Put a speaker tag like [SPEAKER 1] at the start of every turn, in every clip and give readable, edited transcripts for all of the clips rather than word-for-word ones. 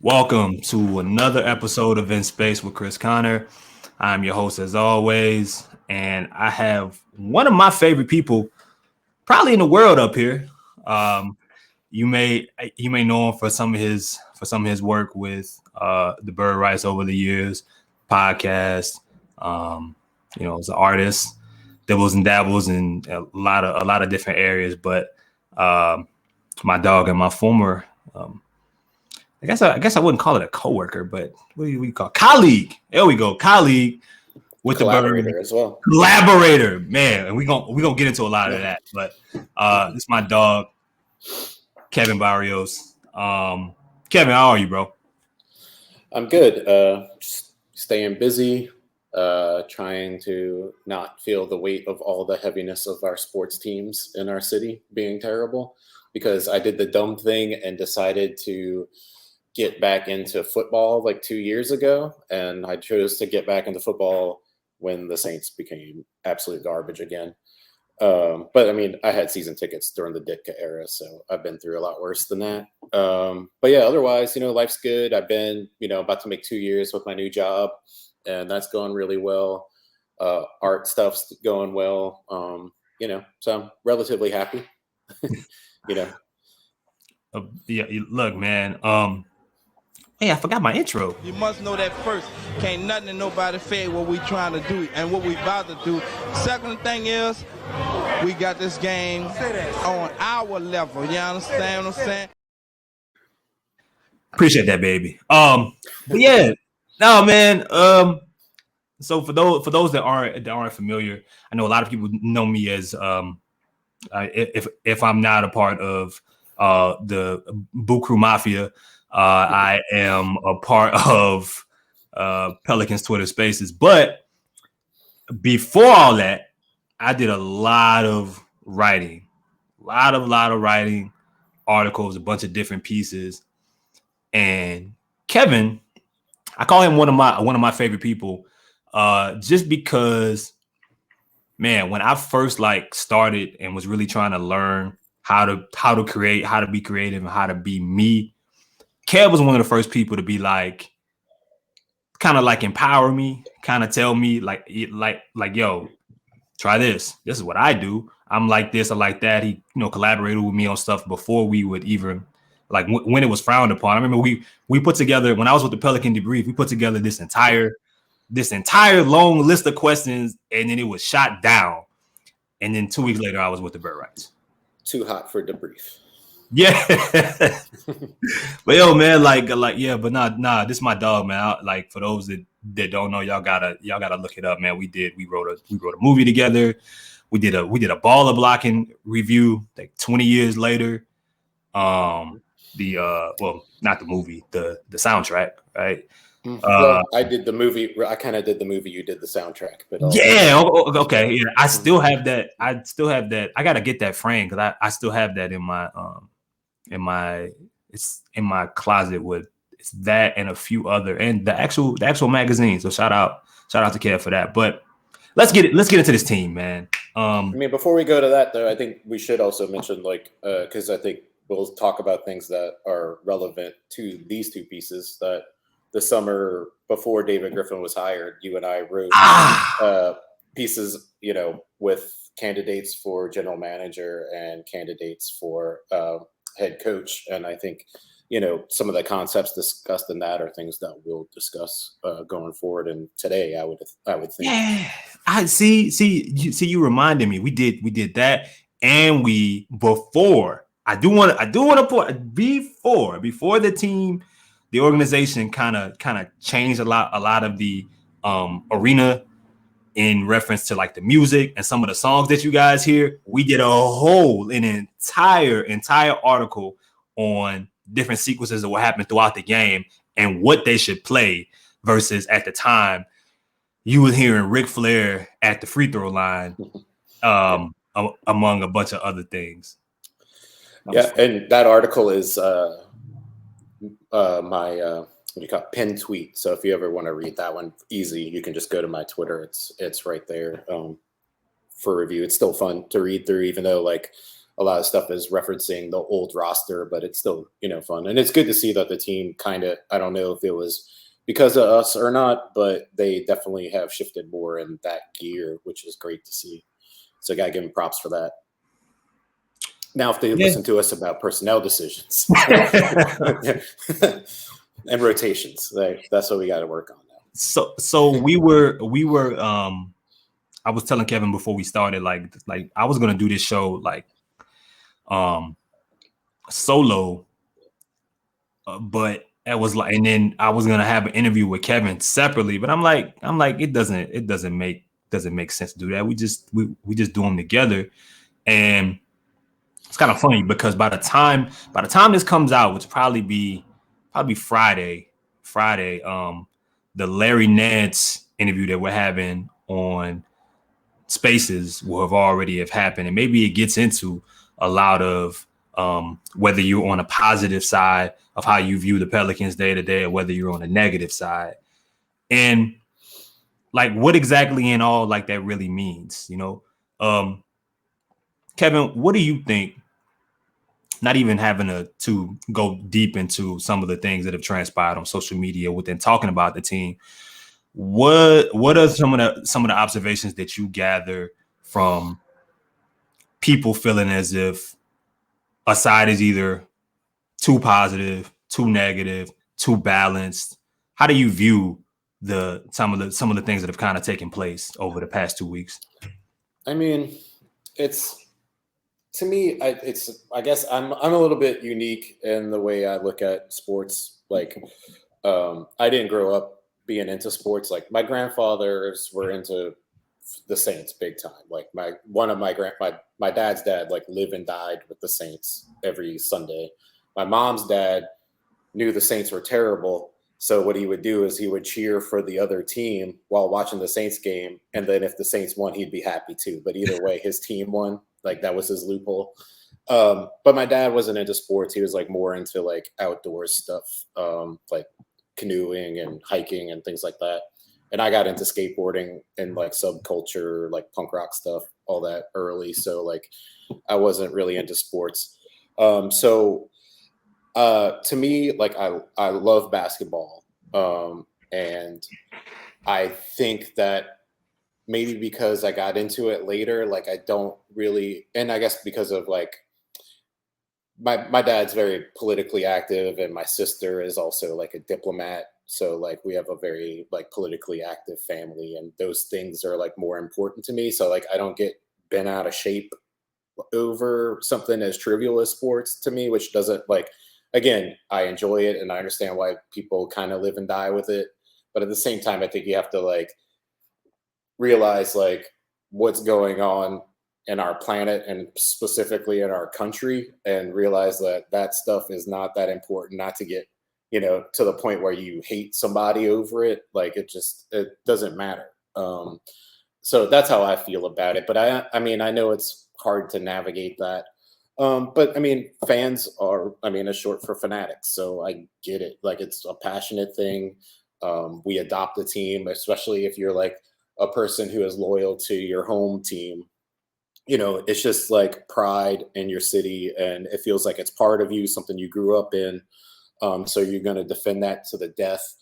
[SPEAKER 1] Welcome to another episode of In Space with Chris Connor. I'm your host as always, and I have one of my favorite people probably in the world up here. Um, you may you may know him for some of his work with the Bird Rights over the years, podcast. Um, as an artist, dibbles and dabbles in a lot of different areas. But my dog and my former I guess I wouldn't call it a coworker, but what do we call colleague? There we go, colleague with the bird,
[SPEAKER 2] Collaborator as well.
[SPEAKER 1] collaborator, man. And we gonna get into a lot of that. But this is my dog, Kevin Barrios. Kevin, how are you, bro?
[SPEAKER 2] I'm good. Just staying busy, trying to not feel the weight of all the heaviness of our sports teams in our city being terrible. Because I did the dumb thing and decided to get back into football like 2 years ago, and I chose to get back into football when the Saints became absolute garbage again. But I mean, I had season tickets during the Ditka era, so I've been through a lot worse than that. But yeah, otherwise, life's good. I've been, about to make 2 years with my new job, and that's going really well. Art stuff's going well. So I'm relatively happy. you know,
[SPEAKER 1] Yeah, look, man. Hey, I forgot my intro.
[SPEAKER 3] You must know that first. Can't nothing and nobody fade what we trying to do and what we about to do. Second thing is, we got this game on our level. You understand what I'm saying?
[SPEAKER 1] Appreciate that, baby. But yeah, no, man. So for those that aren't familiar, I know a lot of people know me as if I'm not a part of the Boo Crew Mafia, I am a part of Pelicans Twitter Spaces. But before all that, I did a lot of writing, lot of writing, articles, a bunch of different pieces. And Kevin, I call him one of my favorite people, just because, man, when I first started and was really trying to learn how to create, how to be creative, and how to be me, Kev was one of the first people to be kind of empower me, kind of tell me yo, try this. This is what I do. I'm like this, I like that. He collaborated with me on stuff before we would even when it was frowned upon. I remember we put together, when I was with the Pelican Debrief, we put together this entire long list of questions, and then it was shot down. And then 2 weeks later, I was with the Bird Rights.
[SPEAKER 2] too hot for debrief.
[SPEAKER 1] Yeah. But yo, man, yeah, but nah, this is my dog, man. For those that don't know, y'all gotta look it up, man. We wrote a movie together. We did a baller blocking review 20 years later. Well, not the movie, the soundtrack, right?
[SPEAKER 2] Well, I did the movie. I kind of did the movie. You did the soundtrack, but
[SPEAKER 1] okay. Yeah, I still have that. I gotta get that frame because I still have that in my it's in my closet with it's that and a few other and the actual magazine. So shout out to Kev for that. But let's get into this team, man.
[SPEAKER 2] I mean, before we go to that though, I think we should also mention because I think we'll talk about things that are relevant to these two pieces. That the summer before David Griffin was hired, you and I wrote pieces, with candidates for general manager and candidates for head coach. And I think, some of the concepts discussed in that are things that we'll discuss going forward. And today I would think.
[SPEAKER 1] Yeah, I see. You reminded me. We did that, and before the team, the organization kind of changed a lot of the arena in reference to the music and some of the songs that you guys hear. We did an entire article on different sequences of what happened throughout the game and what they should play versus at the time you were hearing Ric Flair at the free throw line, among a bunch of other things.
[SPEAKER 2] Yeah, and that article is my what do you call it, pinned tweet. So if you ever want to read that one, easy, you can just go to my Twitter. It's right there for review. It's still fun to read through, even though a lot of stuff is referencing the old roster, but it's still, fun. And it's good to see that the team kind of, I don't know if it was because of us or not, but they definitely have shifted more in that gear, which is great to see. So I got to give them props for that. Now, if they listen to us about personnel decisions and rotations, that's what we got to work on now.
[SPEAKER 1] So we were I was telling Kevin before we started, like I was gonna do this show like solo, but it was like, and then I was gonna have an interview with Kevin separately, but I'm like it doesn't make sense to do that. We just do them together, and it's kind of funny because by the time this comes out, which probably be Friday, the Larry Nance interview that we're having on Spaces will have already have happened, and maybe it gets into a lot of whether you're on a positive side of how you view the Pelicans day to day, or whether you're on a negative side, and like what exactly in all like that really means, Kevin, what do you think? Not even having to go deep into some of the things that have transpired on social media within talking about the team. What are some of the observations that you gather from people feeling as if a side is either too positive, too negative, too balanced? How do you view some of the things that have kind of taken place over the past 2 weeks?
[SPEAKER 2] I mean, to me, I guess I'm a little bit unique in the way I look at sports. Like, I didn't grow up being into sports. Like, my grandfathers were into the Saints big time. Like, my dad's dad like lived and died with the Saints every Sunday. My mom's dad knew the Saints were terrible, so what he would do is he would cheer for the other team while watching the Saints game, and then if the Saints won, he'd be happy too. But either way, his team won. Like, that was his loophole. But my dad wasn't into sports. He was like more into like outdoor stuff, like canoeing and hiking and things like that. And I got into skateboarding and like subculture, like punk rock stuff, all that early. So like I wasn't really into sports. To me, like I love basketball. And I think that maybe because I got into it later, like I don't really, and I guess because of like my dad's very politically active and my sister is also like a diplomat. So like we have a very like politically active family, and those things are like more important to me. So like I don't get bent out of shape over something as trivial as sports to me, which doesn't like, again, I enjoy it and I understand why people kind of live and die with it. But at the same time, I think you have to like realize like what's going on in our planet and specifically in our country, and realize that that stuff is not that important, not to get, to the point where you hate somebody over it. Like it doesn't matter. So that's how I feel about it. But I mean, I know it's hard to navigate that. But I mean, fans are, it's short for fanatics. So I get it. Like it's a passionate thing. We adopt a team, especially if you're like a person who is loyal to your home team. It's just like pride in your city, and it feels like it's part of you, something you grew up in. So you're going to defend that to the death.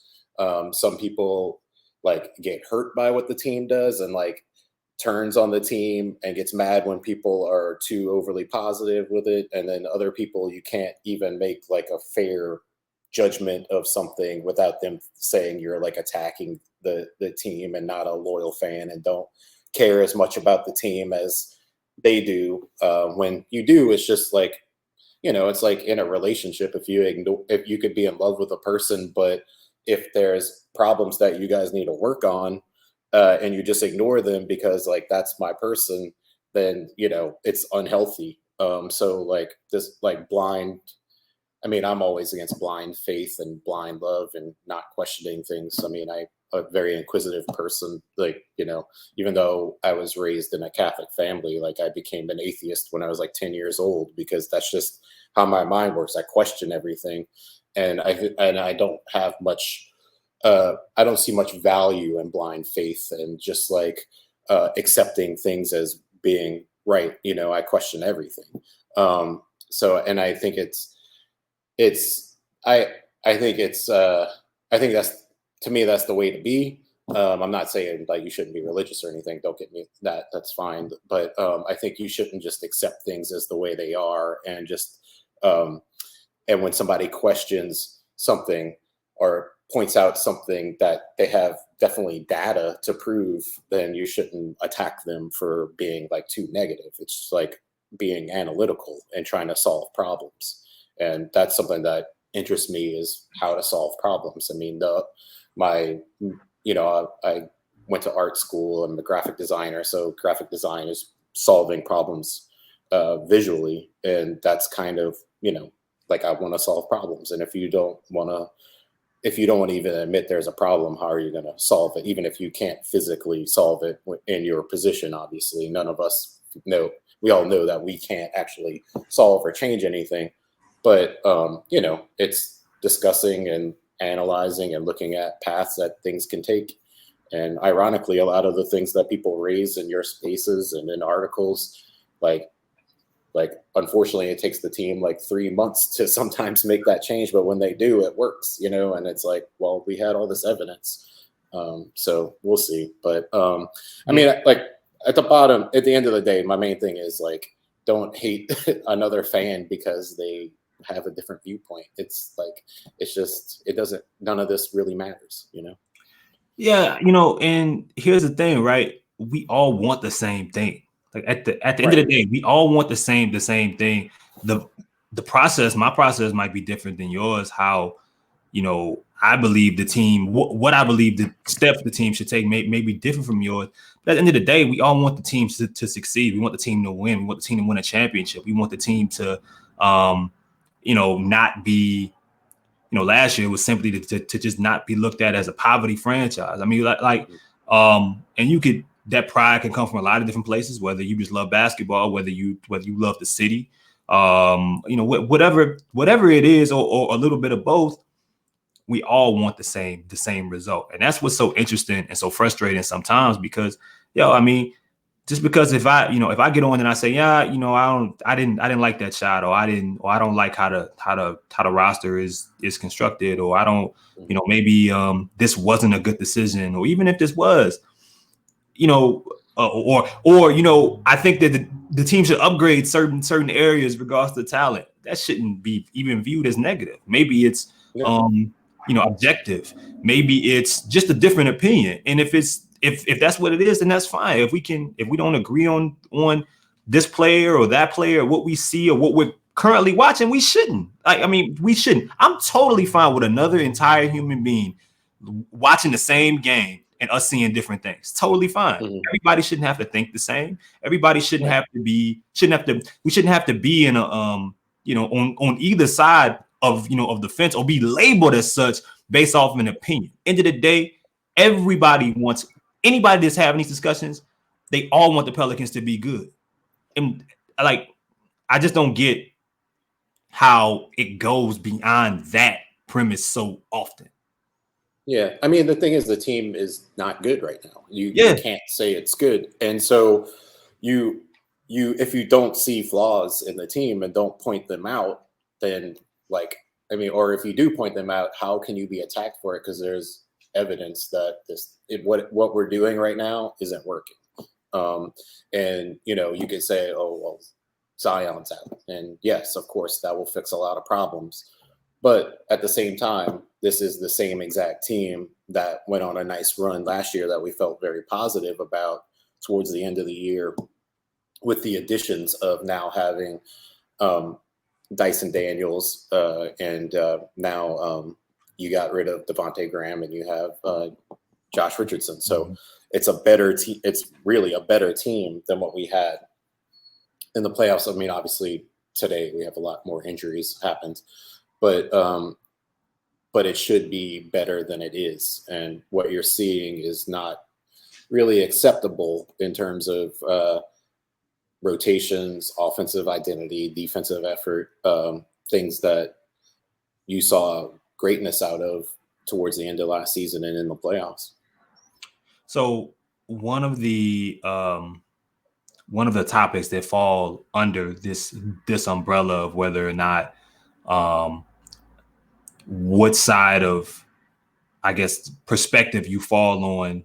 [SPEAKER 2] Some people like get hurt by what the team does and like turns on the team and gets mad when people are too overly positive with it. And then other people, you can't even make like a fair judgment of something without them saying you're like attacking the team and not a loyal fan and don't care as much about the team as they do. When you do, it's just like, it's like in a relationship, if you could be in love with a person, but if there's problems that you guys need to work on, and you just ignore them because like that's my person, then it's unhealthy. So like this like blind, I'm always against blind faith and blind love and not questioning things. I'm a very inquisitive person. Like, even though I was raised in a Catholic family, like I became an atheist when I was like 10 years old, because that's just how my mind works. I question everything, and I don't have much. I don't see much value in blind faith and just like accepting things as being right. I question everything. So, and I think I think that's, to me, that's the way to be. I'm not saying like you shouldn't be religious or anything. Don't get me that's fine. But I think you shouldn't just accept things as the way they are and just and when somebody questions something or points out something that they have definitely data to prove, then you shouldn't attack them for being like too negative. It's just like being analytical and trying to solve problems. And that's something that interests me, is how to solve problems. I mean, I went to art school. I'm a graphic designer, so graphic design is solving problems visually, and that's kind of, like, I want to solve problems. And if you don't want to even admit there's a problem, how are you going to solve it? Even if you can't physically solve it in your position, obviously, none of us know. We all know that we can't actually solve or change anything. But, it's discussing and analyzing and looking at paths that things can take. And ironically, a lot of the things that people raise in your spaces and in articles, like unfortunately, it takes the team like 3 months to sometimes make that change. But when they do, it works, and it's like, well, we had all this evidence. So we'll see. But I mean, like, at the end of the day, my main thing is, like, don't hate another fan because they have a different viewpoint. It's like, none of this really matters,
[SPEAKER 1] Yeah, and here's the thing, right? We all want the same thing. Like, at the end of the day, we all want the same thing. The process, my process might be different than yours. How, I believe the team, what I believe the steps the team should take may be different from yours. But at the end of the day, we all want the team to succeed. We want the team to win. We want the team to win a championship. We want the team to, not be, last year was simply to just not be looked at as a poverty franchise. I mean, and that pride can come from a lot of different places, whether you just love basketball, whether you love the city, whatever it is, or a little bit of both. We all want the same result. And that's what's so interesting and so frustrating sometimes, because, I mean, just because if I get on and I say, I didn't like that shot, or I don't like how the roster is constructed, or I don't, maybe this wasn't a good decision, or even if this was, I think that the team should upgrade certain areas regards to talent. That shouldn't be even viewed as negative. Maybe it's objective. Maybe it's just a different opinion. And if that's what it is, then that's fine. If we don't agree on this player or that player, or what we see or what we're currently watching, we shouldn't. We shouldn't. I'm totally fine with another entire human being watching the same game and us seeing different things. Totally fine. Mm-hmm. Everybody shouldn't have to think the same. Everybody shouldn't have to be. We shouldn't have to be in a on either side of the fence, or be labeled as such based off of an opinion. End of the day, anybody that's having these discussions, they all want the Pelicans to be good. And I just don't get how it goes beyond that premise so often.
[SPEAKER 2] Yeah, I mean, the thing is, the team is not good right now. You can't say it's good, and so you if you don't see flaws in the team and don't point them out, then or if you do point them out, how can you be attacked for it? Because there's evidence that what we're doing right now isn't working. And you could say, oh, well, Zion's out, and yes, of course, that will fix a lot of problems. But at the same time, this is the same exact team that went on a nice run last year that we felt very positive about towards the end of the year, with the additions of now having Dyson Daniels, and now you got rid of Devontae Graham and you have Josh Richardson. So it's a better team. It's really a better team than what we had in the playoffs. I mean, obviously today we have a lot more injuries happened, but it should be better than it is. And what you're seeing is not really acceptable in terms of rotations, offensive identity, defensive effort, things that you saw greatness out of towards the end of last season and in the playoffs.
[SPEAKER 1] So one of the one of the topics that fall under this umbrella of whether or not what side of, I guess, perspective you fall on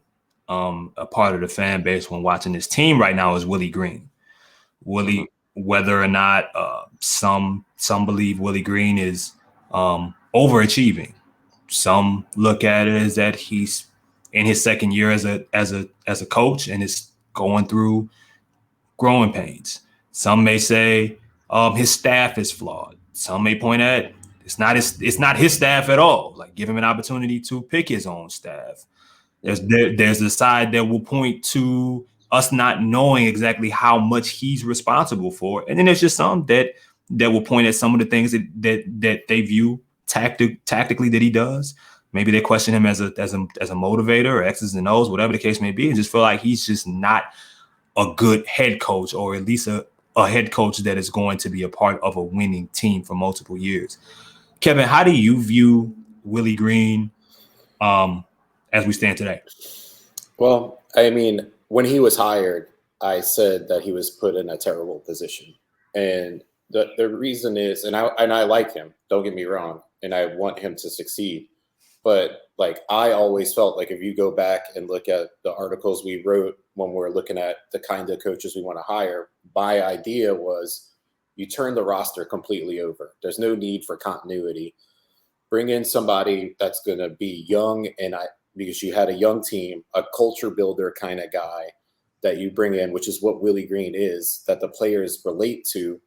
[SPEAKER 1] a part of the fan base when watching this team right now is Willie Green. Willie, whether or not some believe Willie Green is overachieving. Some look at it as that he's in his second year as a coach and is going through growing pains. Some may say his staff is flawed. Some may point at it's not his staff at all. Like, give him an opportunity to pick his own staff. There's a side that will point to us not knowing exactly how much he's responsible for, and then there's just some that will point at some of the things that they view tactically that he does. Maybe they question him as a motivator or X's and O's, whatever the case may be, and just feel like he's just not a good head coach, or at least a head coach that is going to be a part of a winning team for multiple years. Kevin, how do you view Willie Green as we stand today?
[SPEAKER 2] Well, I mean, when he was hired, I said that he was put in a terrible position. And the reason is, and I like him, don't get me wrong, and I want him to succeed. But like, I always felt like if you go back and look at the articles we wrote when we're looking at the kind of coaches we want to hire, my idea was you turn the roster completely over. There's no need for continuity. Bring in somebody that's going to be young, because you had a young team, a culture builder kind of guy that you bring in, which is what Willie Green is, that the players relate to,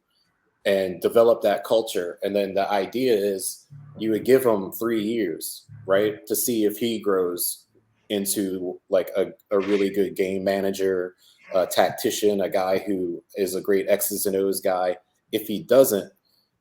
[SPEAKER 2] and develop that culture. And then the idea is you would give him 3 years, right, to see if he grows into like a really good game manager, a tactician, a guy who is a great X's and O's guy. If he doesn't,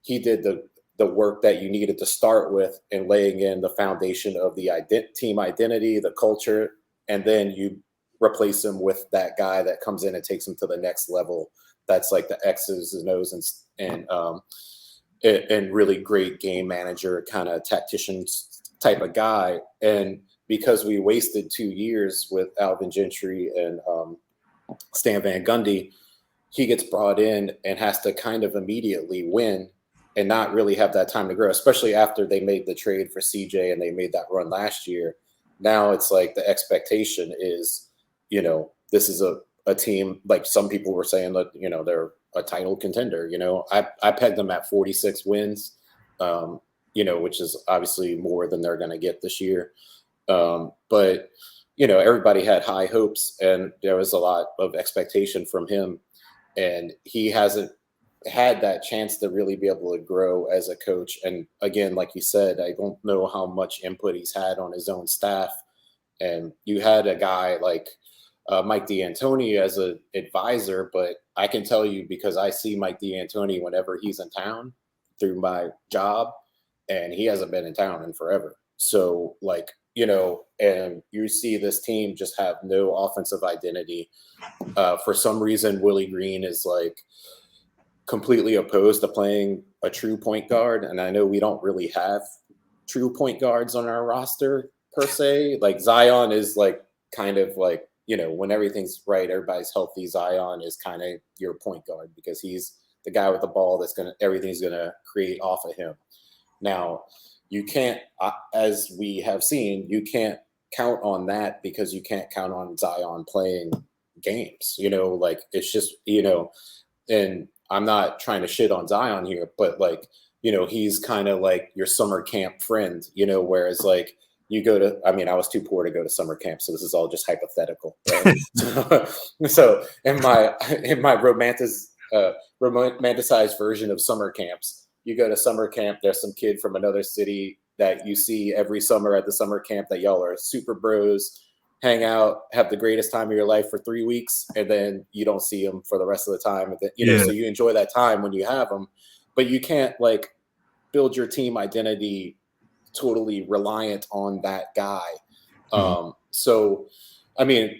[SPEAKER 2] he did the work that you needed to start with and laying in the foundation of the team identity, the culture, and then you replace him with that guy that comes in and takes him to the next level. That's like the X's and O's and really great game manager, kind of tactician type of guy. And because we wasted 2 years with Alvin Gentry and Stan Van Gundy, he gets brought in and has to kind of immediately win and not really have that time to grow, especially after they made the trade for CJ and they made that run last year. Now it's like the expectation is, this is a team, like some people were saying that, they're a title contender. I pegged them at 46 wins, which is obviously more than they're going to get this year. But everybody had high hopes and there was a lot of expectation from him, and he hasn't had that chance to really be able to grow as a coach. And again, like you said, I don't know how much input he's had on his own staff. And you had a guy like Mike D'Antoni as an advisor, but I can tell you, because I see Mike D'Antoni whenever he's in town through my job, and he hasn't been in town in forever. So like, and you see this team just have no offensive identity. For some reason, Willie Green is like completely opposed to playing a true point guard. And I know we don't really have true point guards on our roster per se. Like Zion is like kind of like, when everything's right, everybody's healthy, Zion is kind of your point guard because he's the guy with the ball everything's going to create off of him. Now, you can't, as we have seen, you can't count on that because you can't count on Zion playing games, like it's just, and I'm not trying to shit on Zion here, but like, he's kind of like your summer camp friend, whereas like you go to, I was too poor to go to summer camp, so this is all just hypothetical. Right? So in my romanticized version of summer camps, you go to summer camp, there's some kid from another city that you see every summer at the summer camp that y'all are super bros, hang out, have the greatest time of your life for 3 weeks, and then you don't see them for the rest of the time. And then, so you enjoy that time when you have them, but you can't like build your team identity totally reliant on that guy. So,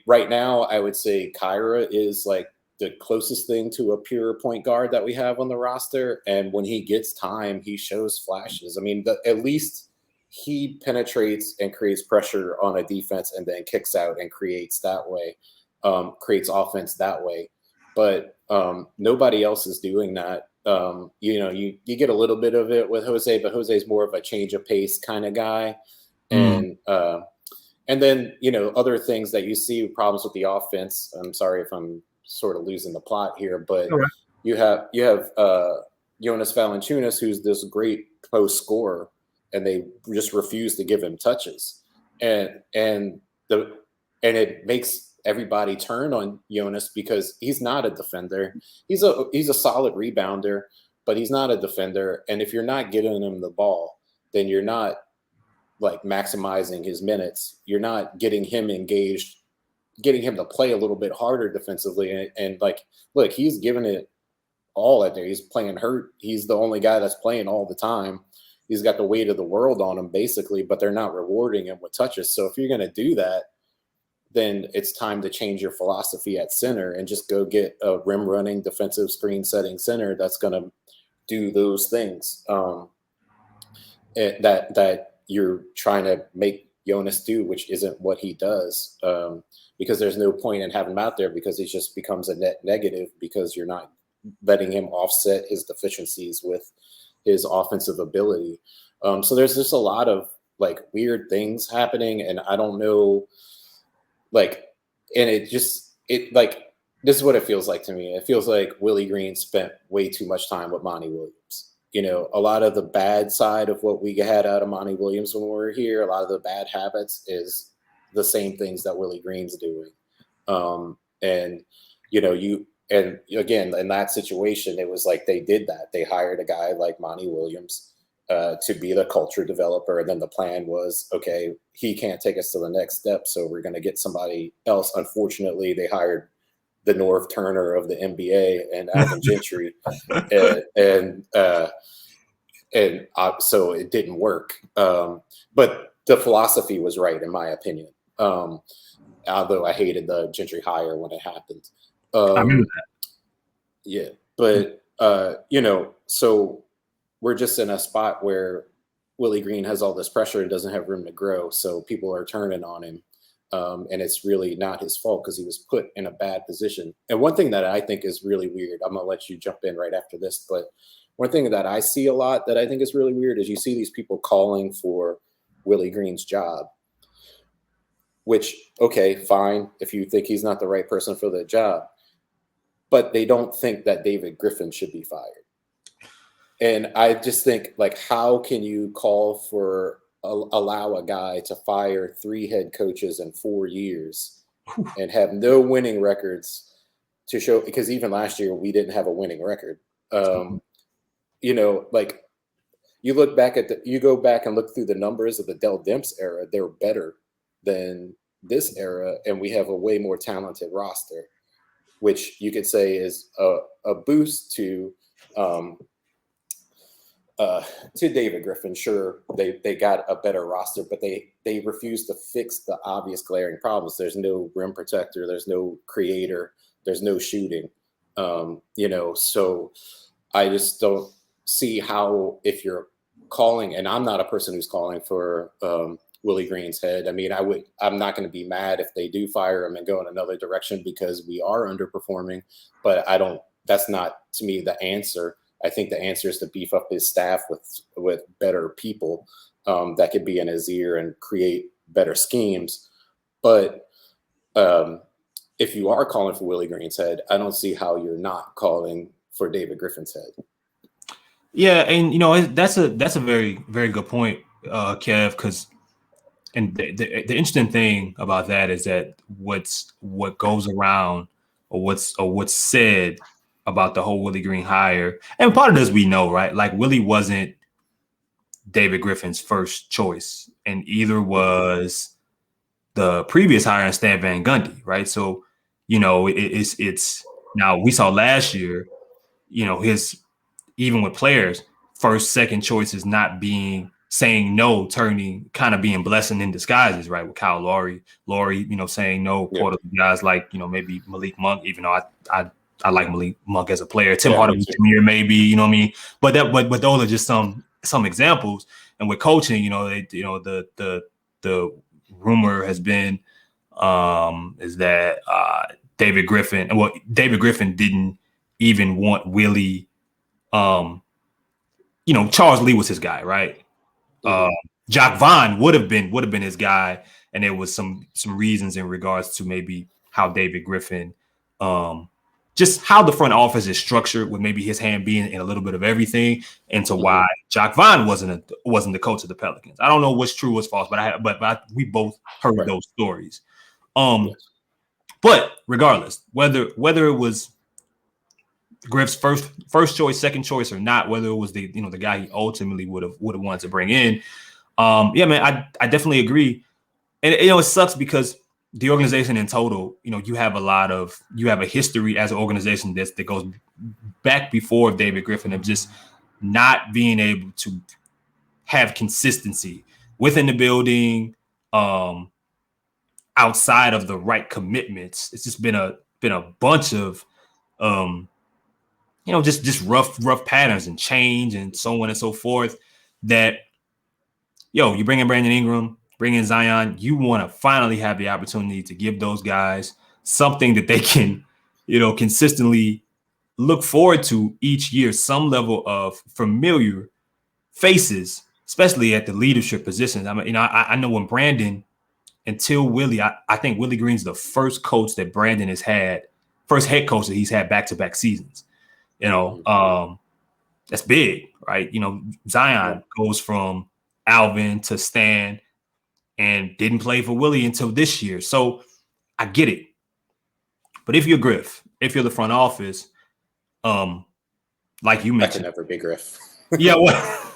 [SPEAKER 2] right now I would say Kyra is like the closest thing to a pure point guard that we have on the roster. And when he gets time, he shows flashes. At least he penetrates and creates pressure on a defense and then kicks out and creates that way, creates offense that way. but nobody else is doing that. You get a little bit of it with Jose, but Jose's more of a change of pace kind of guy. And then, other things that you see, problems with the offense. I'm sorry if I'm sort of losing the plot here, but
[SPEAKER 1] right.
[SPEAKER 2] you have Jonas Valanciunas, who's this great post scorer, and they just refuse to give him touches. And it makes everybody turn on Jonas because he's not a defender. He's a solid rebounder, but he's not a defender. And if you're not giving him the ball, then you're not like maximizing his minutes. You're not getting him engaged, getting him to play a little bit harder defensively. And like, look, he's giving it all out there. He's playing hurt. He's the only guy that's playing all the time. He's got the weight of the world on him basically, but they're not rewarding him with touches. So if you're going to do that, then it's time to change your philosophy at center and just go get a rim running defensive screen setting center that's going to do those things that you're trying to make Jonas do, which isn't what he does, because there's no point in having him out there because he just becomes a net negative because you're not letting him offset his deficiencies with his offensive ability. So there's just a lot of like weird things happening, and I don't know, like, and this is what it feels like to me. It feels like Willie Green spent way too much time with Monty Williams. A lot of the bad side of what we had out of Monty Williams when we were here, a lot of the bad habits is the same things that Willie Green's doing. And again, in that situation, it was like they did that. They hired a guy like Monty Williams to be the culture developer. And then the plan was, okay, he can't take us to the next step, so we're going to get somebody else. Unfortunately, they hired the Norv Turner of the NBA and Alvin Gentry. So it didn't work. But the philosophy was right, in my opinion. Although I hated the Gentry hire when it happened.
[SPEAKER 1] I remember that.
[SPEAKER 2] Yeah. But, so we're just in a spot where Willie Green has all this pressure and doesn't have room to grow. So people are turning on him. And it's really not his fault because he was put in a bad position. And one thing that I think is really weird, I'm going to let you jump in right after this, but one thing that I see a lot that I think is really weird is you see these people calling for Willie Green's job, which, okay, fine, if you think he's not the right person for the job, but they don't think that David Griffin should be fired. And I just think, like, how can you call for allow a guy to fire 3 head coaches in 4 years and have no winning records to show? Because even last year we didn't have a winning record. Like you look back you go back and look through the numbers of the Dell Demps era, they're better than this era, and we have a way more talented roster, which you could say is a boost to David Griffin. Sure, they got a better roster, but they refuse to fix the obvious glaring problems. There's no rim protector, there's no creator, there's no shooting. So I just don't see how, if you're calling, and I'm not a person who's calling for Willie Green's head. I mean, I'm not going to be mad if they do fire him and go in another direction because we are underperforming, but that's not, to me, the answer. I think the answer is to beef up his staff with better people that could be in his ear and create better schemes. But if you are calling for Willie Green's head, I don't see how you're not calling for David Griffin's head.
[SPEAKER 1] Yeah, and that's a very, very good point, Kev. Because the interesting thing about that is that what goes around or what's said about the whole Willie Green hire, and part of this we know, right? Like, Willie wasn't David Griffin's first choice, and either was the previous hire, Stan Van Gundy, right? So, it's now we saw last year, his, even with players, first, second choices not saying no, kind of being blessing in disguises, right? With Kyle Lowry, saying no,
[SPEAKER 2] Yeah.
[SPEAKER 1] part of the guys like, maybe Malik Monk, even though I like Malik Monk as a player. Tim Hardaway Jr. maybe, you know what I mean? But those are just some examples. And with coaching, the rumor has been is that David Griffin. Well, David Griffin didn't even want Willie. Charles Lee was his guy, right? Jock Vaughn would have been his guy, and there was some reasons in regards to maybe how David Griffin, just how the front office is structured, with maybe his hand being in a little bit of everything, and to why Jock Vaughn wasn't the coach of the Pelicans. I don't know what's true, what's false, but we both heard those stories. But regardless, whether it was Griff's first choice, second choice, or not, whether it was the guy he ultimately would have wanted to bring in, man, I definitely agree. And it sucks because the organization in total, you have a history as an organization that goes back before David Griffin of just not being able to have consistency within the building, outside of the right commitments. It's just been a bunch of just rough patterns and change and so on and so forth that, you bring in Brandon Ingram, bring in Zion, you want to finally have the opportunity to give those guys something that they can, consistently look forward to each year, some level of familiar faces, especially at the leadership positions. I mean, I know when Brandon, until Willie, I think Willie Green's the first coach that Brandon has had, first head coach that he's had back-to-back seasons. That's big, right? Zion goes from Alvin to Stan and didn't play for Willie until this year. So I get it. But if you're Griff, if you're the front office, like you mentioned,
[SPEAKER 2] I can never be Griff.
[SPEAKER 1] Yeah, well,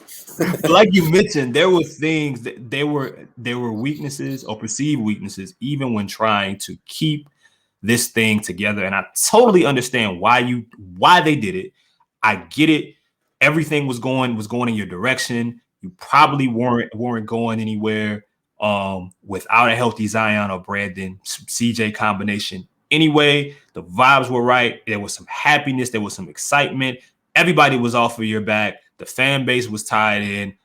[SPEAKER 1] like you mentioned, there were things that there were weaknesses or perceived weaknesses, even when trying to keep this thing together. And I totally understand why they did it. I get it. Everything was going in your direction. You probably weren't going anywhere without a healthy Zion or Brandon CJ combination. Anyway, the vibes were right. There was some happiness. There was some excitement. Everybody was off of your back. The fan base was tied in.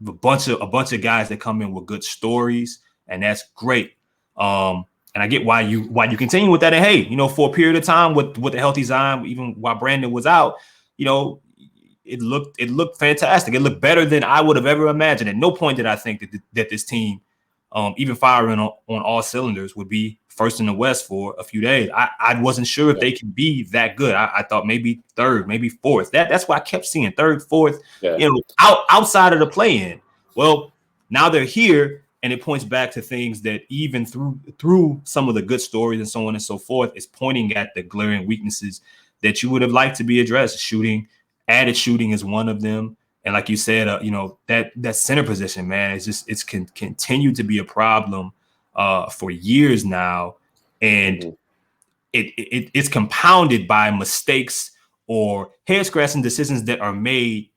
[SPEAKER 1] A bunch of guys that come in with good stories, and that's great. And I get why you continue with that. And hey, for a period of time with the healthy Zion, even while Brandon was out, it looked fantastic. It looked better than I would have ever imagined. At no point did I think that this team, even firing on all cylinders, would be first in the West for a few days. I wasn't sure if they could be that good. I thought maybe third, maybe fourth. That's why I kept seeing third, fourth, outside of the play-in. Well, now they're here, and it points back to things that even through some of the good stories and so on and so forth, is pointing at the glaring weaknesses that you would have liked to be addressed. Added shooting is one of them. And like you said, that center position, man, it's continued to be a problem for years now, and it's compounded by mistakes or head-scratching decisions that are made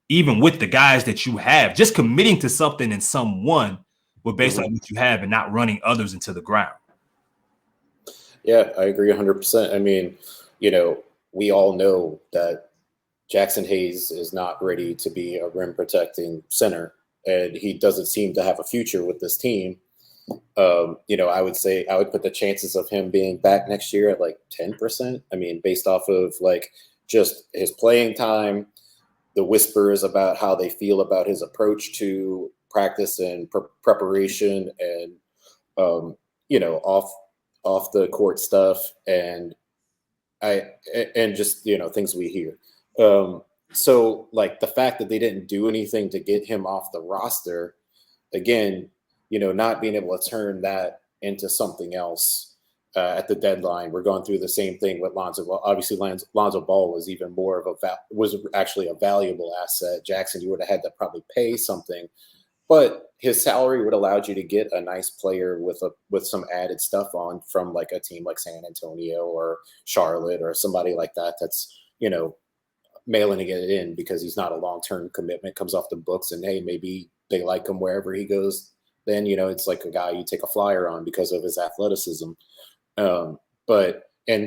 [SPEAKER 1] even with the guys that you have, just committing to something and someone, but based on what you have and not running others into the ground.
[SPEAKER 2] Yeah, I agree 100%. I mean, we all know that Jackson Hayes is not ready to be a rim protecting center, and he doesn't seem to have a future with this team. I would say I would put the chances of him being back next year at like 10%. I mean, based off of like just his playing time, the whispers about how they feel about his approach to practice and preparation, and off the court stuff, and just things we hear. So like the fact that they didn't do anything to get him off the roster, again, not being able to turn that into something else at the deadline. We're going through the same thing with Lonzo. Well, obviously Lonzo Ball was even more of was actually a valuable asset. Jackson, you would have had to probably pay something, but his salary would allowed you to get a nice player with some added stuff on from like a team like San Antonio or Charlotte or somebody like that. That's, mailing to get it in because he's not a long-term commitment, comes off the books, and hey, maybe they like him wherever he goes. Then, it's like a guy you take a flyer on because of his athleticism. And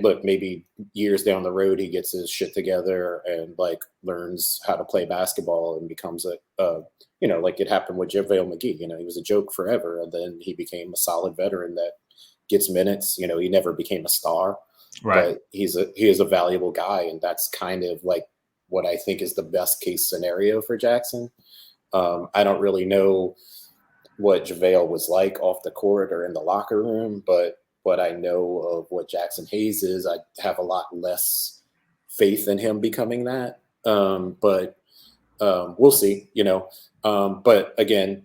[SPEAKER 2] look, maybe years down the road, he gets his shit together and like learns how to play basketball and becomes like it happened with JaVale McGee. He was a joke forever. And then he became a solid veteran that, gets minutes. You know, he never became a star,
[SPEAKER 1] Right.
[SPEAKER 2] but he is a valuable guy, and that's kind of like what I think is the best case scenario for Jackson. I don't really know what JaVale was like off the court or in the locker room, but what I know of what Jackson Hayes is, I have a lot less faith in him becoming that. But we'll see, you know. But again,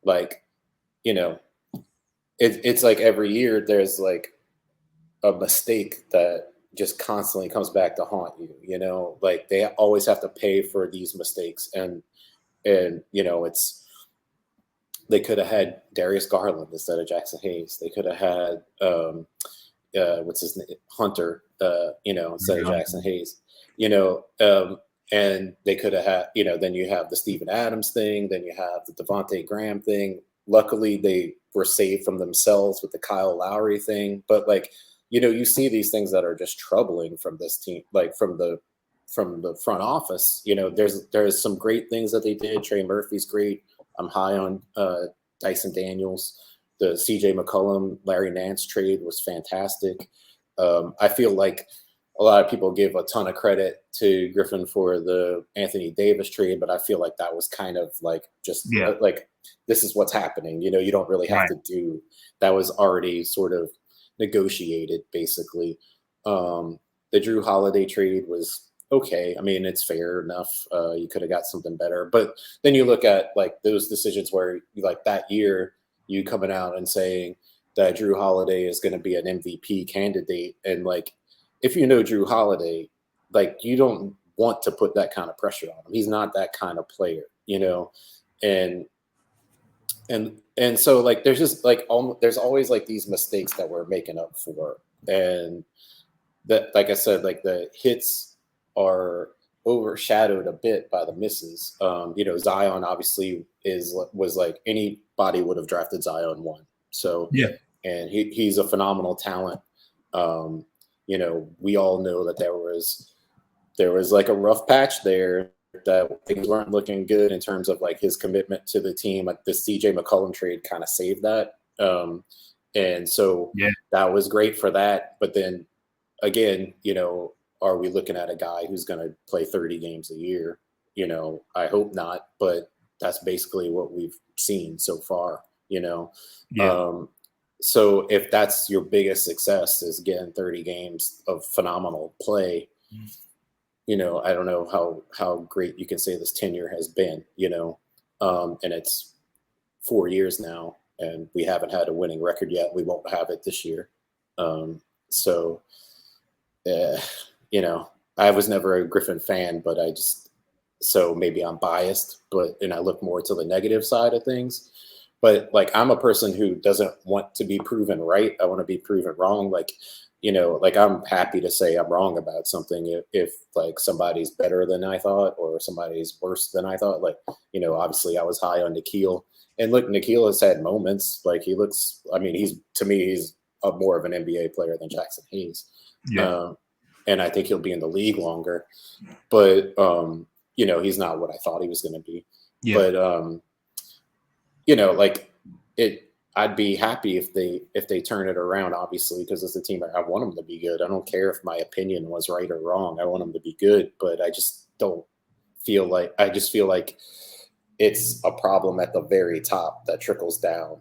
[SPEAKER 2] like, you know, it's like every year there's like a mistake that just constantly comes back to haunt you, you know, like they always have to pay for these mistakes. And you know, they could have had Darius Garland instead of Jackson Hayes. They could have had what's his name, Hunter, you know, instead of Jackson Hayes. You know, and they could have had, you know, then you have the Steven Adams thing, then you have the Devontae Graham thing. Luckily, they were saved from themselves with the Kyle Lowry thing. But like, you know, you see these things that are just troubling from this team, like from the front office. You know, there's some great things that they did. Trey Murphy's great. I'm high on Dyson Daniels. The CJ McCollum, Larry Nance trade was fantastic. I feel like a lot of people give a ton of credit to Griffin for the Anthony Davis trade, but I feel like that was kind of like just like, this is what's happening. You know, you don't really have to do that. Was already sort of negotiated, basically. The Drew Holiday trade was okay. I mean, it's fair enough. You could have got something better. But then you look at like those decisions where like that year you coming out and saying that Drew Holiday is going to be an MVP candidate. And like, if you know Drew Holiday, like you don't want to put that kind of pressure on him. He's not that kind of player, you know? And so like, there's just like, there's always like these mistakes that we're making up for. And that, like I said, like the hits are overshadowed a bit by the misses. You know, Zion obviously was like anybody would have drafted Zion 1. So,
[SPEAKER 1] yeah.
[SPEAKER 2] And he's a phenomenal talent. You know, we all know that there was like a rough patch there, that things weren't looking good in terms of like his commitment to the team. Like the CJ McCollum trade kind of saved that. And so that was great for that. But then again, you know, are we looking at a guy who's going to play 30 games a year? You know, I hope not, but that's basically what we've seen so far, you know? So if that's your biggest success is getting 30 games of phenomenal play, you know, I don't know how great you can say this tenure has been, you know, and it's 4 years now and we haven't had a winning record yet. We won't have it this year. So, you know, I was never a Griffin fan, but so maybe I'm biased, and I look more to the negative side of things. But like, I'm a person who doesn't want to be proven right. I want to be proven wrong. Like, you know, like I'm happy to say I'm wrong about something if like somebody's better than I thought or somebody's worse than I thought. Like, you know, obviously I was high on Nikhil, and look, Nikhil has had moments. Like he's more of an NBA player than Jackson Hayes. And I think he'll be in the league longer, but you know, he's not what I thought he was going to be. But you know, like I'd be happy if they turn it around, obviously, because as a team, I want them to be good. I don't care if my opinion was right or wrong. I want them to be good, but I just feel like it's a problem at the very top that trickles down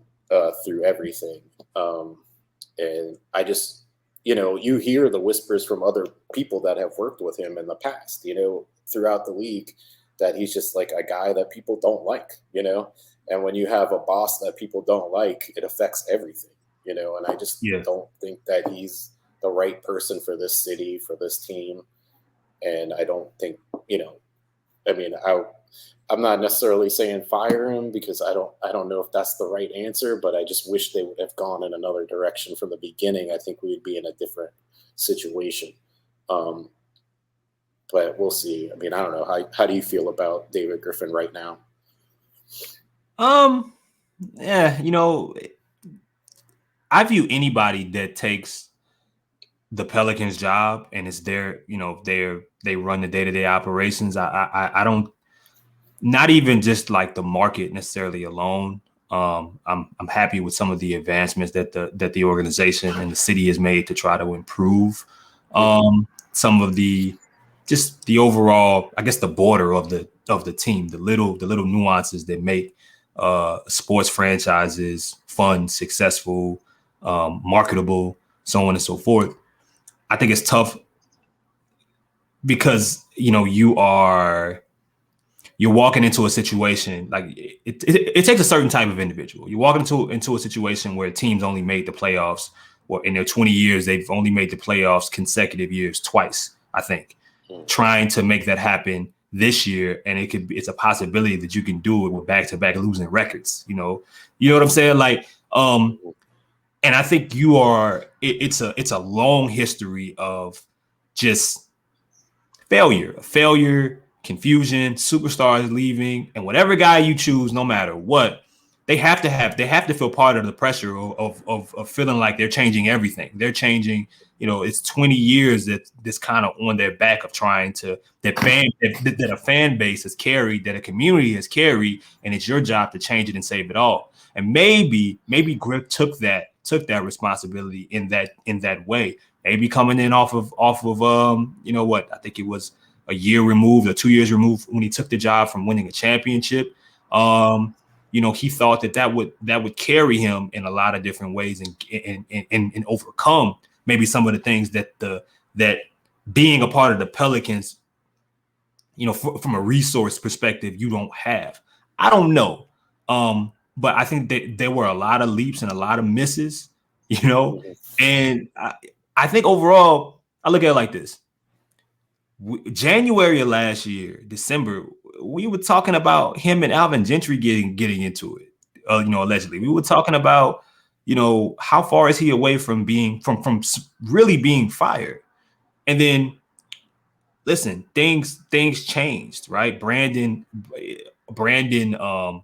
[SPEAKER 2] through everything. And I just, you know, you hear the whispers from other people that have worked with him in the past, you know, throughout the league, that he's just like a guy that people don't like, you know. And when you have a boss that people don't like, it affects everything, you know. And I just don't think that he's the right person for this city, for this team. And I don't think, you know, I mean, I'm not necessarily saying fire him because I don't know if that's the right answer, but I just wish they would have gone in another direction from the beginning. I think we'd be in a different situation. But we'll see. I mean, I don't know. How do you feel about David Griffin right now?
[SPEAKER 1] Yeah, you know, I view anybody that takes the Pelicans job and it's their, you know, they run the day-to-day operations. I don't, not even just like the market necessarily alone, I'm happy with some of the advancements that the organization and the city has made to try to improve some of the overall, I guess, the border of the team, the little nuances that make sports franchises fun, successful, marketable, so on and so forth. I think it's tough because you're walking into a situation like it takes a certain type of individual. You walk into a situation where teams only made the playoffs, or in their 20 years, they've only made the playoffs consecutive years twice, I think. Trying to make that happen this year, and it's a possibility that you can do it with back-to-back losing records. You know what I'm saying? Like, and I think it's a long history of just failure, confusion, superstars leaving, and whatever guy you choose, no matter what, they have to feel part of the pressure of feeling like they're changing everything. They're changing, it's 20 years that this kind of on their back of trying to that a fan base has carried, that a community has carried, and it's your job to change it and save it all. And maybe Griff took that responsibility in that way. Maybe coming in off of I think it was a year removed or 2 years removed when he took the job from winning a championship. He thought that would carry him in a lot of different ways and overcome maybe some of the things that being a part of the Pelicans, from a resource perspective, you don't have. I don't know. But I think that there were a lot of leaps and a lot of misses, and I think overall, I look at it like this. January of last year, December, we were talking about him and Alvin Gentry getting into it, allegedly. We were talking about, how far is he away from being from really being fired? And then, listen, things changed, right? Brandon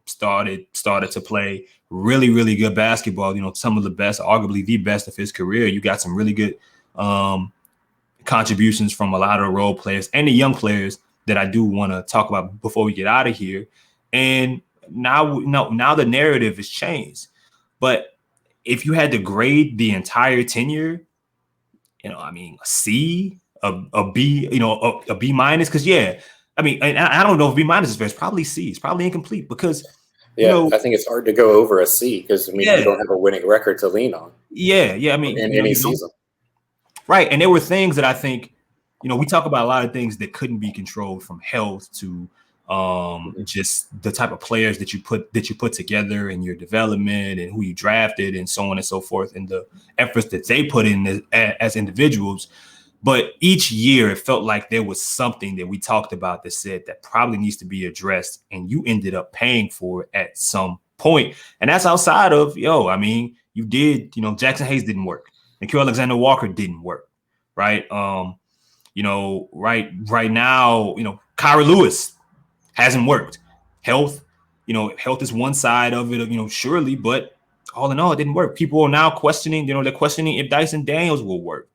[SPEAKER 1] started to play really, really good basketball. Some of the best, arguably the best of his career. You got some really good contributions from a lot of the role players and the young players that I do want to talk about before we get out of here. And now the narrative has changed. But if you had to grade the entire tenure, a C, a B, a B minus, because and I don't know if B minus is fair. It's probably C. It's probably incomplete because
[SPEAKER 2] I think it's hard to go over a C because you don't have a winning record to lean on.
[SPEAKER 1] Yeah.
[SPEAKER 2] In any season.
[SPEAKER 1] Right. And there were things that I think, we talk about a lot of things that couldn't be controlled, from health to just the type of players that you put together in your development and who you drafted and so on and so forth, and the efforts that they put in as individuals. But each year it felt like there was something that we talked about that said that probably needs to be addressed, and you ended up paying for it at some point. And that's outside of, you did, Jackson Hayes didn't work. And Q Alexander Walker didn't work, right? Right now, Kyra Lewis hasn't worked. Health is one side of it, surely, but all in all, it didn't work. People are now questioning, they're questioning if Dyson Daniels will work.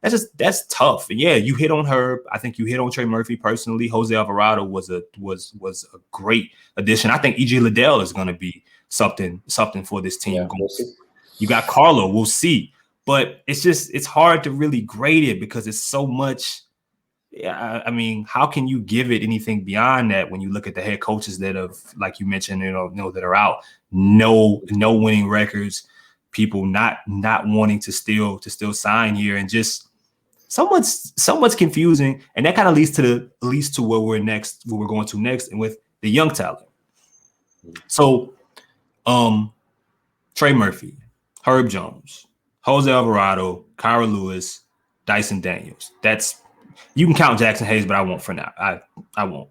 [SPEAKER 1] That's tough. And yeah, you hit on her. I think you hit on Trey Murphy personally. Jose Alvarado was a great addition. I think E.J. Liddell is going to be something for this team.
[SPEAKER 2] Yeah, we'll see.
[SPEAKER 1] You got Carlo. We'll see. But it's hard to really grade it because it's so much. Yeah, how can you give it anything beyond that when you look at the head coaches that have, like you mentioned, that are out, no winning records, people not wanting to still sign here, and just so much confusing, and that kind of leads to where we're going to next, and with the young talent. So, Trey Murphy, Herb Jones, Jose Alvarado, Kyra Lewis, Dyson Daniels. You can count Jackson Hayes, but I won't for now. I won't.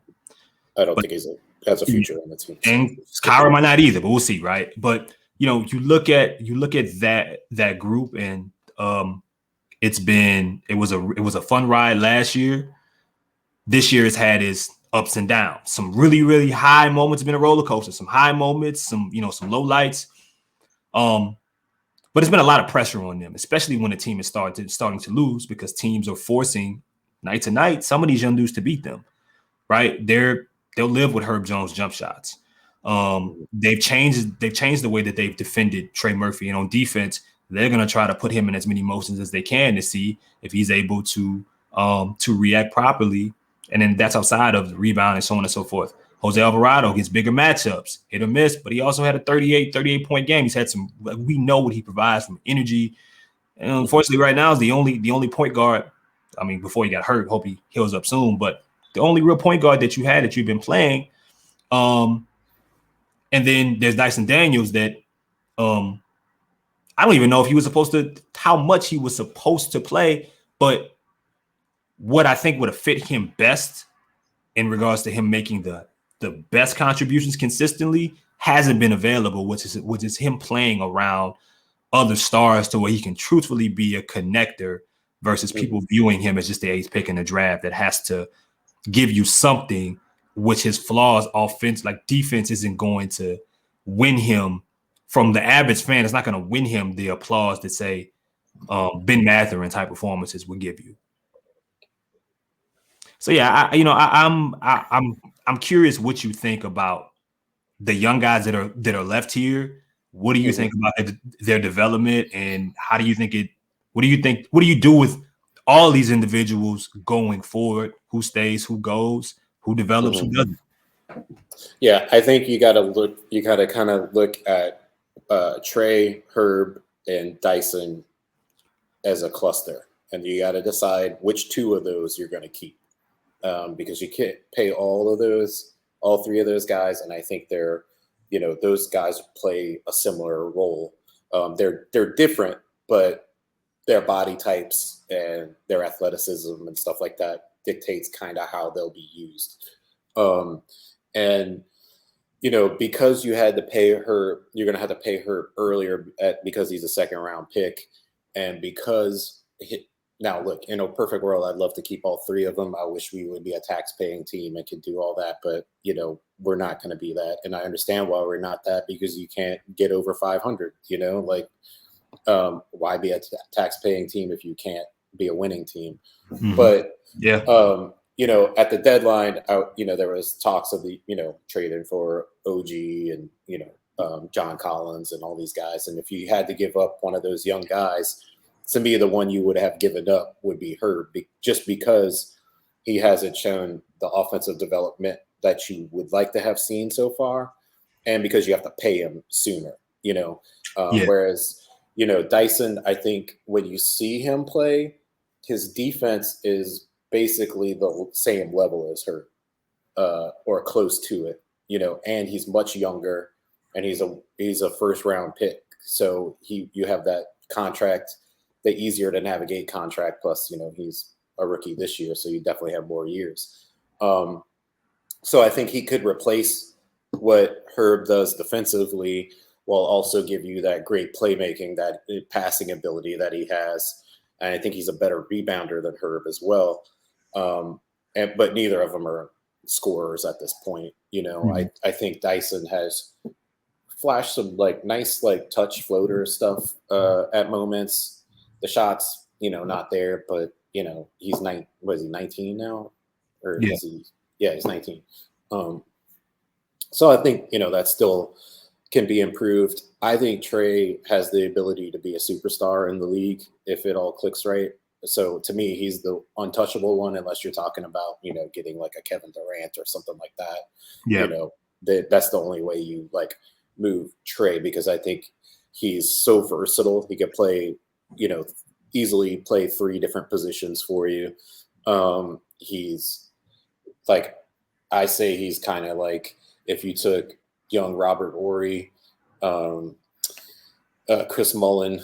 [SPEAKER 2] I don't think he has a future on the team.
[SPEAKER 1] And Kyra might not either, but we'll see, right? But you look at that group, and it was a fun ride last year. This year has had its ups and downs. Some really, really high moments, been a roller coaster. Some high moments, some low lights. But it's been a lot of pressure on them, especially when the team is starting to lose, because teams are forcing night to night some of these young dudes to beat them. Right? They'll live with Herb Jones jump shots. They've changed the way that they've defended Trey Murphy, and on defense, they're going to try to put him in as many motions as they can to see if he's able to react properly. And then that's outside of the rebound and so on and so forth. Jose Alvarado gets bigger matchups, hit or miss, but he also had a 38 point game. He's had some, we know what he provides from energy. And unfortunately, right now is the only point guard. I mean, before he got hurt, hope he heals up soon, but the only real point guard that you had that you've been playing. And then there's Dyson Daniels that I don't even know if he was how much he was supposed to play, but what I think would have fit him best in regards to him making the best contributions consistently hasn't been available, which is him playing around other stars to where he can truthfully be a connector versus people viewing him as just the eighth pick in the draft that has to give you something, which his flaws offense, like defense, isn't going to win him. From the average fan, it's not going to win him the applause that, say, Ben Mathurin type performances would give you. So yeah, I'm curious what you think about the young guys that are left here. What do you think about their development, and how do you think it? What do you do with all these individuals going forward? Who stays? Who goes? Who develops? Who doesn't?
[SPEAKER 2] Yeah, I think you got to kind of look at Trey, Herb, and Dyson as a cluster, and you got to decide which two of those you're going to keep, because you can't pay all three of those guys, and I think those guys play a similar role. They're different, but their body types and their athleticism and stuff like that dictates kind of how they'll be used. And because you had to pay her, you're going to have to pay her earlier because he's a second round pick. And because now look, in a perfect world, I'd love to keep all three of them. I wish we would be a tax paying team and could do all that, but we're not going to be that. And I understand why we're not that, because you can't get over 500, why be a tax paying team if you can't be a winning team? But yeah. At the deadline, there was talks of trading for OG and, John Collins and all these guys. And if you had to give up one of those young guys, to me, the one you would have given up would be Herb, just because he hasn't shown the offensive development that you would like to have seen so far. And because you have to pay him sooner, whereas, Dyson, I think when you see him play, his defense is basically the same level as her, or close to it, and he's much younger, and he's a first round pick. So you have that contract, the easier to navigate contract. Plus, he's a rookie this year, so you definitely have more years. So I think he could replace what Herb does defensively, while also give you that great playmaking, that passing ability that he has. And I think he's a better rebounder than Herb as well. But neither of them are scorers at this point. I think Dyson has flashed some nice touch floater stuff at moments. The shots, not there, but he's 19 now? Or is he? Yeah, he's 19. So I think that still can be improved. I think Trey has the ability to be a superstar in the league if it all clicks right. So to me, he's the untouchable one, unless you're talking about, getting like a Kevin Durant or something like that. Yeah. That's the only way you move Trey, because I think he's so versatile. He could play, easily play 3 different positions for you. He's I say he's kind of like if you took young Robert Horry, Chris Mullin,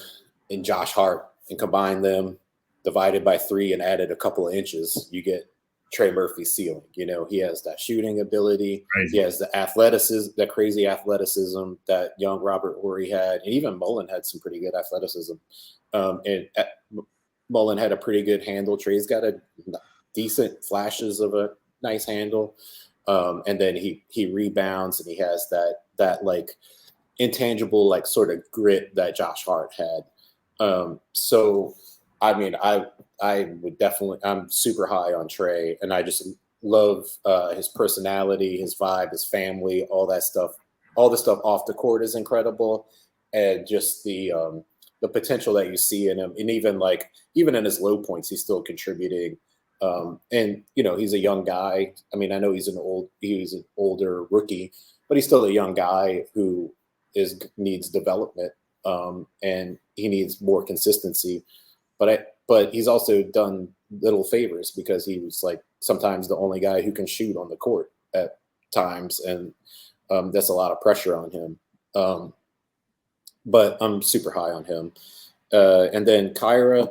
[SPEAKER 2] and Josh Hart and combined them, divided by 3 and added a couple of inches, you get Trey Murphy's ceiling. He has that shooting ability. Crazy. He has the athleticism, that crazy athleticism that young Robert Horry had. And even Mullin had some pretty good athleticism. Mullin had a pretty good handle. Trey's got a decent flashes of a nice handle. And then he rebounds, and he has that intangible, sort of grit that Josh Hart had. So, I mean, I would definitely, I'm super high on Trey, and I just love his personality, his vibe, his family, all that stuff all the stuff off the court is incredible, and just the potential that you see in him, and even in his low points, he's still contributing. And he's a young guy. I mean, I know he's an older rookie, but he's still a young guy who needs development, and he needs more consistency. But he's also done little favors because he was like sometimes the only guy who can shoot on the court at times, and that's a lot of pressure on him. But I'm super high on him. And then Kyra,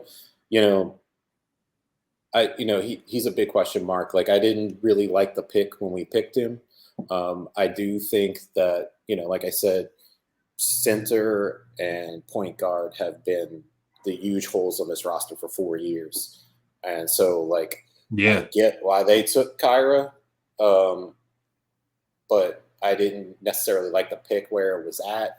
[SPEAKER 2] he's a big question mark. Like, I didn't really like the pick when we picked him. I do think that, like I said, center and point guard have been the huge holes on this roster for 4 years. And so, like, I get why they took Kyra, but I didn't necessarily like the pick where it was at.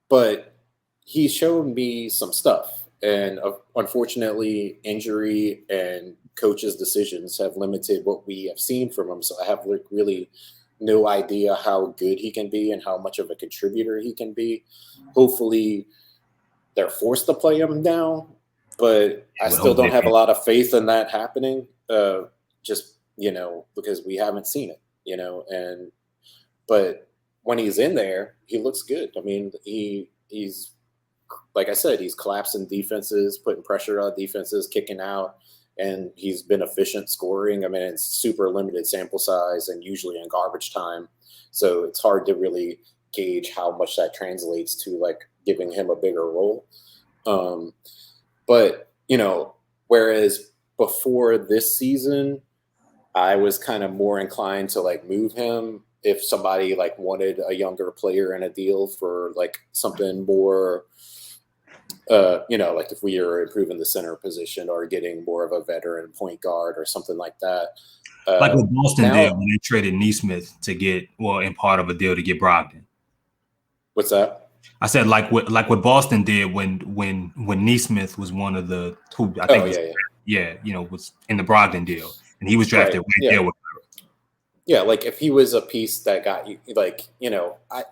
[SPEAKER 2] But he showed me some stuff. And unfortunately, injury and coaches' decisions have limited what we have seen from him. So I have really no idea how good he can be and how much of a contributor he can be. Hopefully, they're forced to play him now, but I still don't have a lot of faith in that happening. Just because we haven't seen it. But when he's in there, he looks good. I mean, he's like I said, he's collapsing defenses, putting pressure on defenses, kicking out, and he's been efficient scoring. I mean, it's super limited sample size and usually in garbage time. So it's hard to really gauge how much that translates to like giving him a bigger role. But, whereas before this season, I was kind of more inclined to like move him if somebody like wanted a younger player in a deal for like something more, like if we are improving the center position or getting more of a veteran point guard or something like that.
[SPEAKER 1] Like what Boston did when they traded Neesmith to get, in part of a deal to get Brogdon.
[SPEAKER 2] What's that?
[SPEAKER 1] I said like what Boston did when Neesmith was one of the who I think was in the Brogdon deal, and he was drafted there with her.
[SPEAKER 2] Yeah, like if he was a piece that got you, like I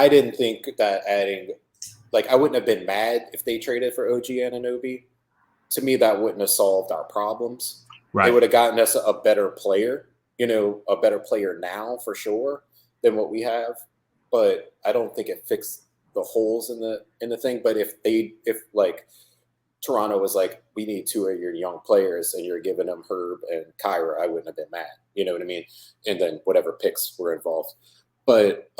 [SPEAKER 2] didn't think that adding, like, I wouldn't have been mad if they traded for OG Anunoby. To me, that wouldn't have solved our problems. Right. They would have gotten us a better player, a better player now for sure than what we have. But I don't think it fixed the holes in the thing. But if like Toronto was like, we need 2 of your young players and you're giving them Herb and Kyra, I wouldn't have been mad. You know what I mean? And then whatever picks were involved. But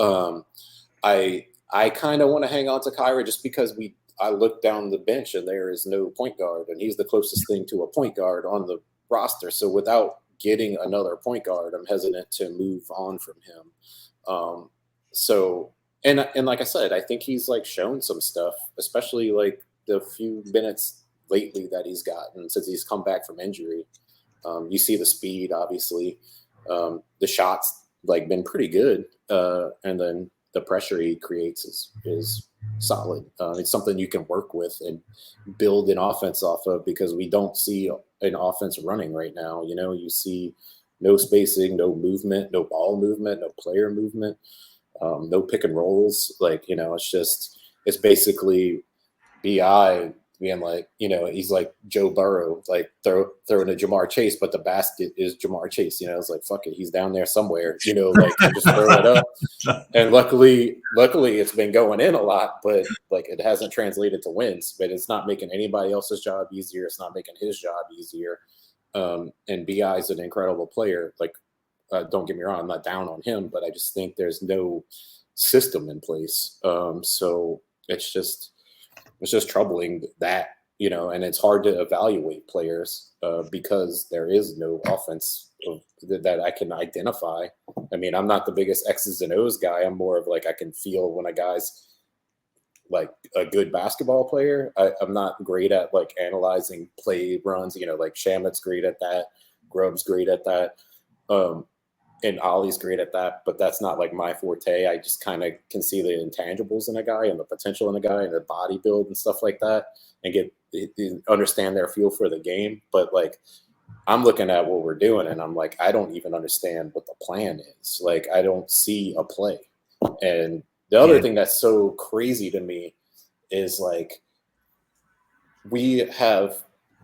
[SPEAKER 2] I kind of want to hang on to Kyra just because I look down the bench and there is no point guard, and he's the closest thing to a point guard on the roster. So without getting another point guard, I'm hesitant to move on from him. And like I said, I think he's like shown some stuff, especially like the few minutes lately that he's gotten since he's come back from injury. You see the speed, obviously, the shots like been pretty good. And then the pressure he creates is solid. It's something you can work with and build an offense off of, because we don't see an offense running right now. You see no spacing, no movement, no ball movement, no player movement, no pick and rolls. Like, it's basically BI being like, he's like Joe Burrow, like throwing a Jamar Chase, but the basket is Jamar Chase. It's like, fuck it, he's down there somewhere, like just throw it up. And luckily it's been going in a lot, but like it hasn't translated to wins. But it's not making anybody else's job easier. It's not making his job easier. And BI is an incredible player. Like, don't get me wrong, I'm not down on him, but I just think there's no system in place. So it's just troubling that, and it's hard to evaluate players because there is no offense that I can identify. I mean, I'm not the biggest X's and O's guy. I'm more of like, I can feel when a guy's like a good basketball player. I'm not great at like analyzing play runs, like Shamit's great at that. Grubb's great at that. And Ollie's great at that, but that's not like my forte. I just kind of can see the intangibles in a guy and the potential in a guy and the body build and stuff like that, and understand their feel for the game. But like, I'm looking at what we're doing, and I'm like, I don't even understand what the plan is. Like, I don't see a play. And the other thing that's so crazy to me is like we have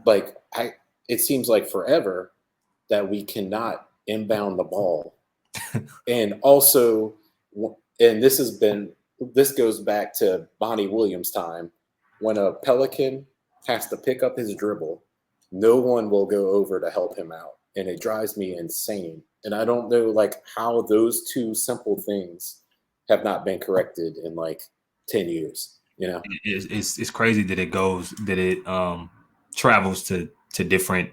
[SPEAKER 2] like it seems like forever that we cannot inbound the ball. And also, and this goes back to Bonnie Williams' time, when a Pelican has to pick up his dribble, no one will go over to help him out, and it drives me insane. And I don't know like how those two simple things have not been corrected in like 10 years. You know,
[SPEAKER 1] it's crazy that it travels to different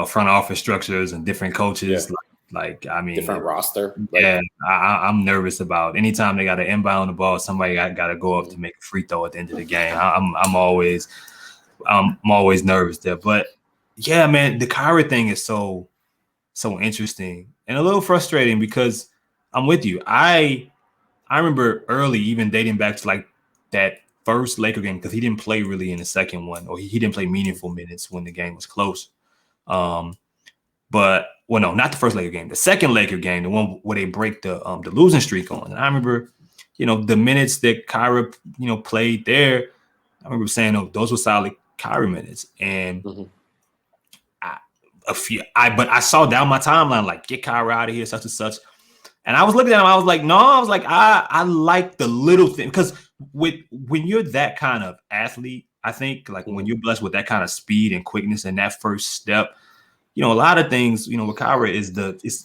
[SPEAKER 1] front office structures and different coaches.
[SPEAKER 2] Yeah.
[SPEAKER 1] Like I mean,
[SPEAKER 2] different roster.
[SPEAKER 1] Yeah, I'm nervous about anytime they got to inbound the ball. Somebody got to go up to make a free throw at the end of the game. I'm always nervous there. But yeah, man, the Kyra thing is so interesting and a little frustrating because I'm with you. I remember early, even dating back to like that first Laker game, because he didn't play really in the second one, or he didn't play meaningful minutes when the game was close. But well, no, not the first Laker game, the second Laker game, the one where they break the losing streak on. And I remember, the minutes that Kyra, played there. I remember saying, "Oh, those were solid Kyra minutes." And but I saw down my timeline like, "Get Kyra out of here," such and such. And I was looking at him, I was like, no, I like the little thing, because when you're that kind of athlete, I think like when you're blessed with that kind of speed and quickness and that first step, a lot of things, with Kyra is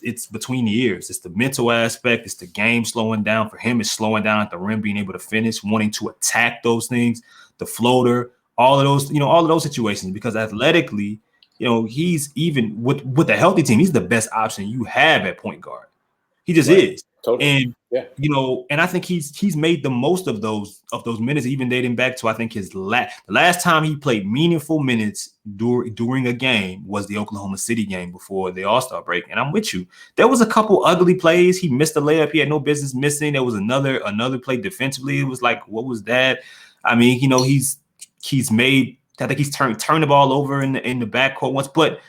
[SPEAKER 1] it's between the ears. It's the mental aspect. It's the game slowing down. For him, it's slowing down at the rim, being able to finish, wanting to attack those things, the floater, all of those situations, because athletically, he's even with a healthy team, he's the best option you have at point guard. He just is. Totally. And and I think he's made the most of those minutes, even dating back to I think his the last time he played meaningful minutes during a game was the Oklahoma City game before the All-Star break. And I'm with you. There was a couple ugly plays. He missed a layup he had no business missing. There was another play defensively. It was like, what was that? I mean, he's made, I think he's turned the ball over in the backcourt once, but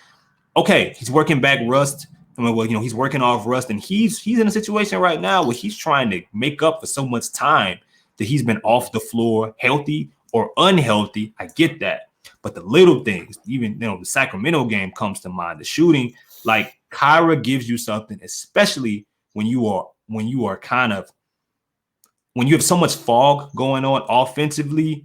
[SPEAKER 1] okay, he's working back rust. Well, he's working off rust, and he's in a situation right now where he's trying to make up for so much time that he's been off the floor, healthy or unhealthy. I get that, but the little things, even the Sacramento game comes to mind. The shooting, like Kyra gives you something, especially when you have so much fog going on offensively.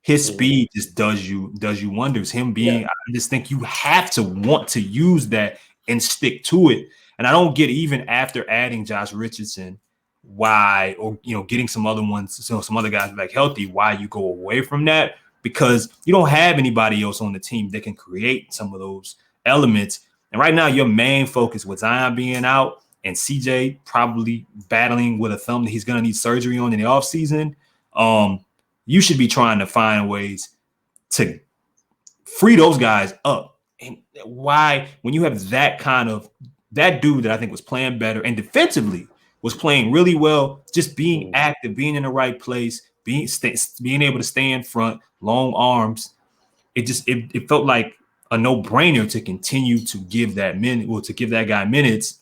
[SPEAKER 1] His speed just does you wonders. Him being, I just think you have to want to use that and stick to it. And I don't get, even after adding Josh Richardson, why, or getting some other ones, some other guys back healthy, why you go away from that, because you don't have anybody else on the team that can create some of those elements. And right now, your main focus with Zion being out and CJ probably battling with a thumb that he's going to need surgery on in the offseason, you should be trying to find ways to free those guys up. And why, when you have that dude that I think was playing better and defensively was playing really well, just being active, being in the right place, being able to stay in front, long arms, it felt like a no-brainer to continue to give that guy minutes,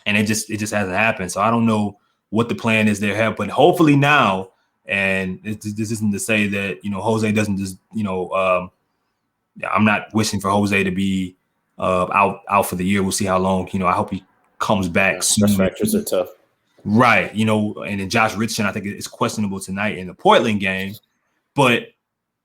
[SPEAKER 1] and it just hasn't happened. So I don't know what the plan is there, but hopefully now, and this isn't to say that Jose doesn't just I'm not wishing for Jose to be out for the year. We'll see how long. I hope he comes back soon.
[SPEAKER 2] Fractures are tough.
[SPEAKER 1] Right. And then Josh Richardson, I think it's questionable tonight in the Portland game. But,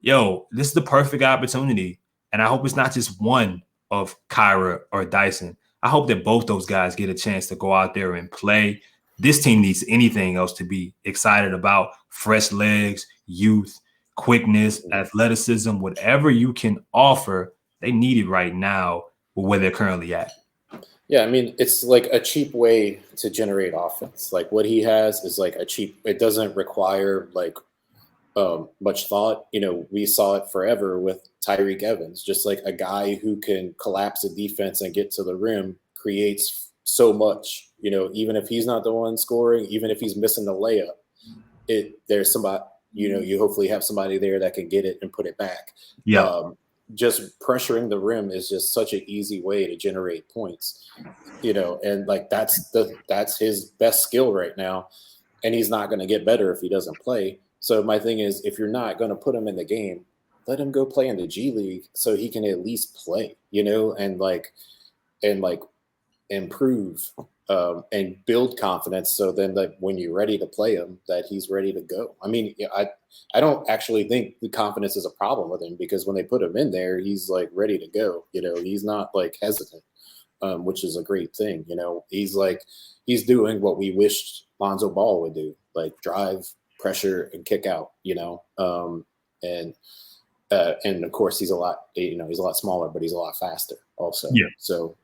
[SPEAKER 1] this is the perfect opportunity. And I hope it's not just one of Kyra or Dyson. I hope that both those guys get a chance to go out there and play. This team needs anything else to be excited about. Fresh legs, youth, quickness, athleticism, whatever you can offer, they need it right now where they're currently at.
[SPEAKER 2] Yeah, I mean, it's like a cheap way to generate offense. Like what he has is like it doesn't require like much thought. We saw it forever with Tyreek Evans, just like a guy who can collapse a defense and get to the rim, creates so much, even if he's not the one scoring, even if he's missing the layup, there's somebody, you hopefully have somebody there that can get it and put it back.
[SPEAKER 1] Yeah.
[SPEAKER 2] just pressuring the rim is just such an easy way to generate points, and like that's his best skill right now, and he's not going to get better if he doesn't play. So my thing is, if you're not going to put him in the game, let him go play in the G League so he can at least play, and improve and build confidence. So then that when you're ready to play him, that he's ready to go. I mean, I don't actually think the confidence is a problem with him, because when they put him in there, he's like ready to go. He's not like hesitant, which is a great thing. He's doing what we wished Lonzo Ball would do, like drive, pressure, and kick out. And of course he's a lot smaller, but he's a lot faster also.
[SPEAKER 1] Yeah.
[SPEAKER 2] So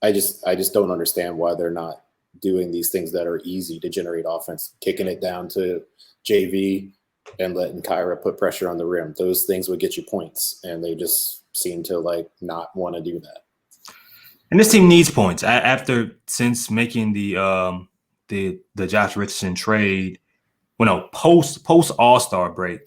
[SPEAKER 2] I just don't understand why they're not doing these things that are easy to generate offense, kicking it down to JV and letting Kyra put pressure on the rim. Those things would get you points, and they just seem to like not want to do that.
[SPEAKER 1] And this team needs points since making the Josh Richardson trade. Post All-Star break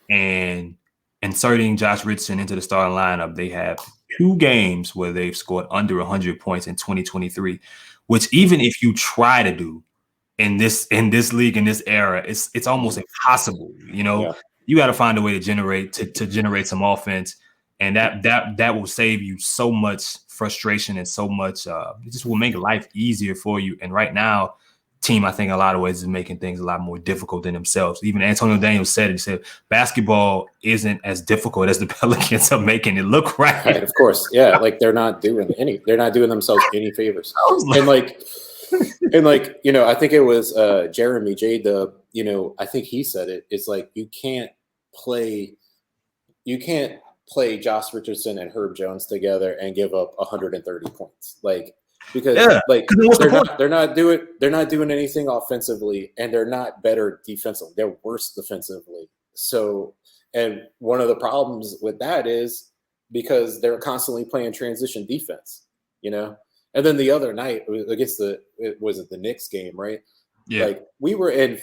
[SPEAKER 1] and inserting Josh Richardson into the starting lineup, they have 2 games where they've scored under 100 points in 2023, which even if you try to do in this league, in this era, it's almost impossible.
[SPEAKER 2] Yeah.
[SPEAKER 1] You got to find a way to generate some offense, and that will save you so much frustration and so much. It just will make life easier for you. And right now, team, I think in a lot of ways is making things a lot more difficult than themselves. Even Antonio Daniels said it. He said basketball isn't as difficult as the Pelicans are making it look. Right,
[SPEAKER 2] of course, yeah. Like they're not doing themselves any favors. I think it was Jeremy J-Dub. I think he said it. It's like you can't play Josh Richardson and Herb Jones together and give up 130 points. Because they're not doing anything offensively, and they're not better defensively. They're worse defensively. So, and one of the problems with that is because they're constantly playing transition defense, And then the other night against the Knicks game, right?
[SPEAKER 1] Yeah.
[SPEAKER 2] Like we were in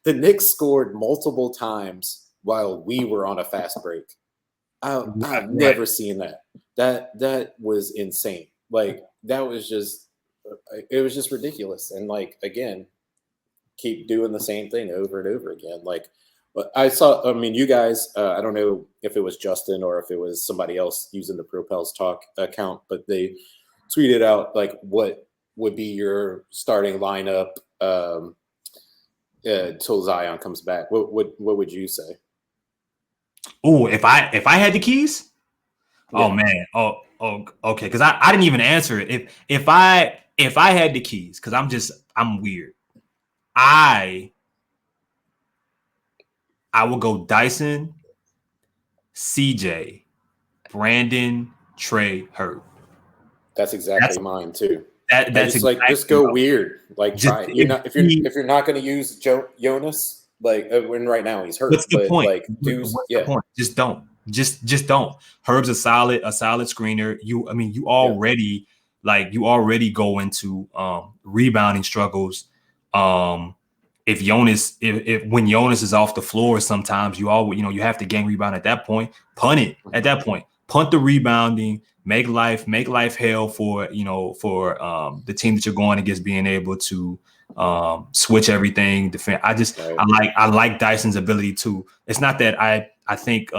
[SPEAKER 2] the Knicks scored multiple times while we were on a fast break. I've never seen that. That was insane. Like that was just, it was just ridiculous. And like, again, keep doing the same thing over and over again. But you guys, I don't know if it was Justin or if it was somebody else using the Propels Talk account, but they tweeted out like what would be your starting lineup till Zion comes back. What would you say?
[SPEAKER 1] Oh, if I had the keys? Yeah. Oh man. Oh, okay. Because I didn't even answer it. If I had the keys, because I'm weird. I would go Dyson, CJ, Brandon, Trey, Herb.
[SPEAKER 2] That's exactly mine too.
[SPEAKER 1] That's
[SPEAKER 2] just exactly just go weird. Like try. If you're not going to use Jonas, like when right now he's hurt.
[SPEAKER 1] What's the point?
[SPEAKER 2] Like
[SPEAKER 1] what's the point? Just don't. Just don't. Herb's a solid screener. You already go into rebounding struggles. If when Jonas is off the floor, sometimes you have to gang rebound at that point. Punt it at that point. Punt the rebounding. Make life hell for the team that you're going against, being able to switch everything, defend. I like Dyson's ability to. It's not that I think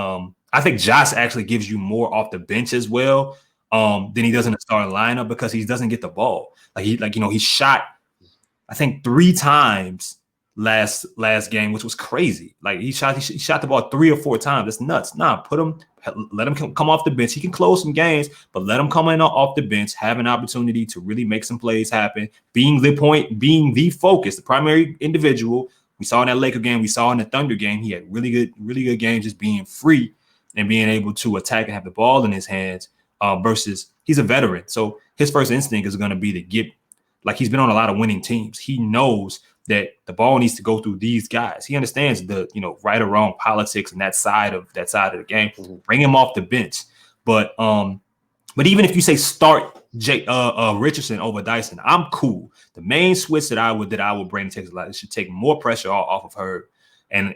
[SPEAKER 1] Josh actually gives you more off the bench as well than he does in the starting lineup, because he doesn't get the ball. He shot I think 3 times last game, which was crazy. Like he shot the ball 3 or 4 times. That's nuts. Let him come off the bench. He can close some games, but let him come in off the bench, have an opportunity to really make some plays happen, being the point, being the focus, the primary individual. We saw in that Laker game, we saw in the Thunder game, he had really good games, just being free and being able to attack and have the ball in his hands, versus he's a veteran. So his first instinct is going to be to get, like he's been on a lot of winning teams. He knows that the ball needs to go through these guys. He understands the right or wrong politics and that side of the game. Mm-hmm. Bring him off the bench, but even if you say start Richardson over Dyson, I'm cool. The main switch that I would bring to Texas, it should take more pressure off of her, and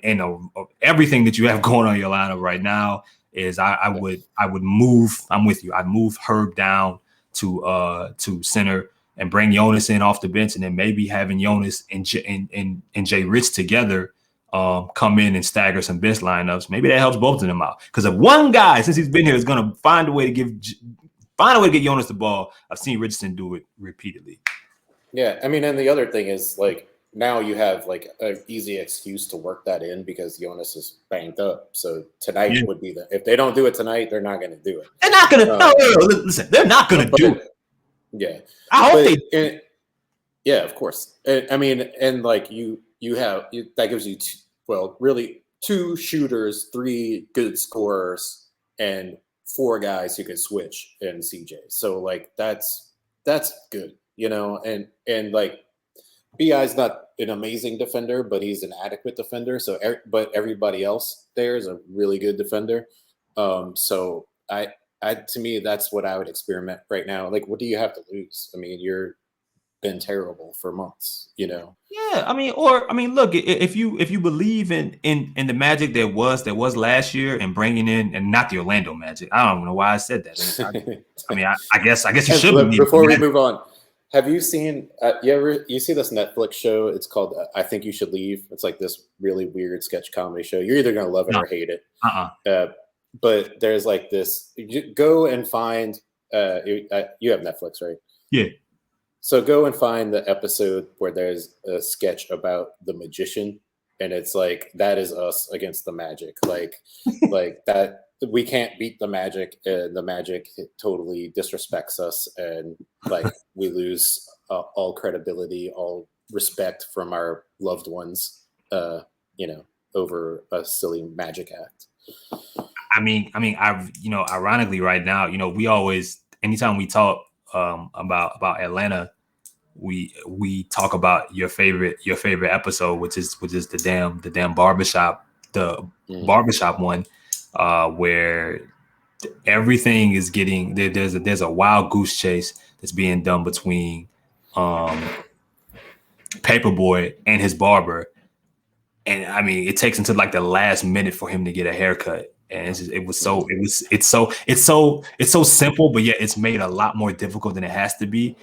[SPEAKER 1] everything that you have going on in your lineup right now is I would move. I'm with you. I'd move Herb down to center and bring Jonas in off the bench, and then maybe having Jonas and Jay Rich together come in and stagger some bench lineups. Maybe that helps both of them out. Because if one guy, since he's been here, is going to find a way to get Jonas the ball, I've seen Richardson do it repeatedly.
[SPEAKER 2] Yeah, I mean, and the other thing is, like, now you have like an easy excuse to work that in because Jonas is banged up. So tonight would be if they don't do it tonight, they're not going to do it.
[SPEAKER 1] They're not going to. Listen, they're not going to do it.
[SPEAKER 2] Yeah,
[SPEAKER 1] I hope they.
[SPEAKER 2] Yeah, of course. I mean, and like you have that gives you really 2 shooters, 3 good scorers, and 4 guys who can switch in CJ. So like that's good, you know, and like BI's not an amazing defender, but he's an adequate defender. So, but everybody else there is a really good defender. So I to me, that's what I would experiment right now. Like, what do you have to lose? I mean, you're been terrible for months, you know?
[SPEAKER 1] Yeah, I mean, look, if you believe in the Magic that was last year and bringing in, and not the Orlando Magic, I don't know why I said that. I mean, I guess you should believe.
[SPEAKER 2] Before we move on, have you seen? You see this Netflix show? It's called "I Think You Should Leave." It's like this really weird sketch comedy show. You're either gonna love it or hate it. But there's like this. You go and find. You have Netflix, right?
[SPEAKER 1] Yeah.
[SPEAKER 2] So go and find the episode where there's a sketch about the magician, and it's like that is us against the Magic, like that. We can't beat the Magic, and the Magic totally disrespects us, and like we lose all credibility, all respect from our loved ones, over a silly Magic act.
[SPEAKER 1] I mean, ironically, right now, we always, anytime we talk about Atlanta, we talk about your favorite episode, which is the damn barbershop, barbershop one. Where everything is getting there's a wild goose chase that's being done between Paperboy and his barber, and I mean it takes until like the last minute for him to get a haircut, and it's so simple, but yet it's made a lot more difficult than it has to be.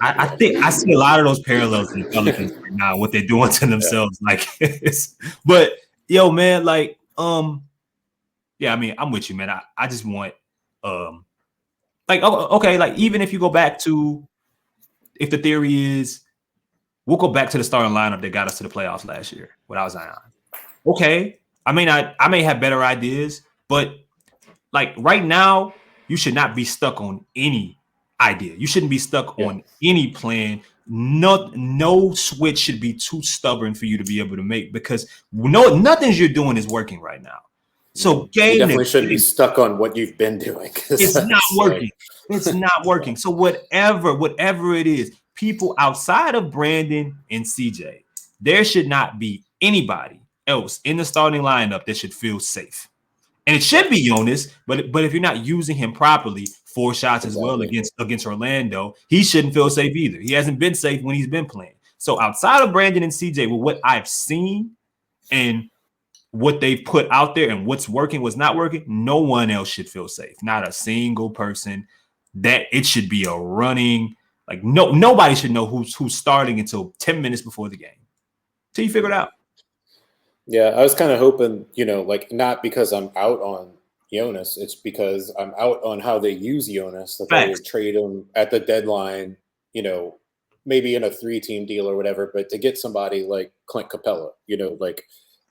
[SPEAKER 1] I think I see a lot of those parallels in the Pelicans right now, what they're doing to themselves, but yo man, like yeah, I mean, I'm with you, man. I just want, okay, like even if you go back to, if the theory is, we'll go back to the starting lineup that got us to the playoffs last year without Zion. Okay, I may have better ideas, but like right now, you should not be stuck on any idea. You shouldn't be stuck on any plan. No switch should be too stubborn for you to be able to make, because nothing you're doing is working right now. So
[SPEAKER 2] you definitely shouldn't be stuck on what you've been doing.
[SPEAKER 1] It's not working. It's not working. So whatever it is, people outside of Brandon and CJ, there should not be anybody else in the starting lineup that should feel safe. And it should be Jonas, but if you're not using him properly, 4 shots as well against Orlando, he shouldn't feel safe either. He hasn't been safe when he's been playing. So outside of Brandon and CJ, with what I've seen and what they've put out there and what's working, what's not working, no one else should feel safe. Not a single person. That it should be a running, like nobody should know who's starting until 10 minutes before the game. Till you figure it out.
[SPEAKER 2] Yeah, I was kind of hoping, like not because I'm out on Jonas, it's because I'm out on how they use Jonas, that they would trade him at the deadline, maybe in a 3-team deal or whatever, but to get somebody like Clint Capella, like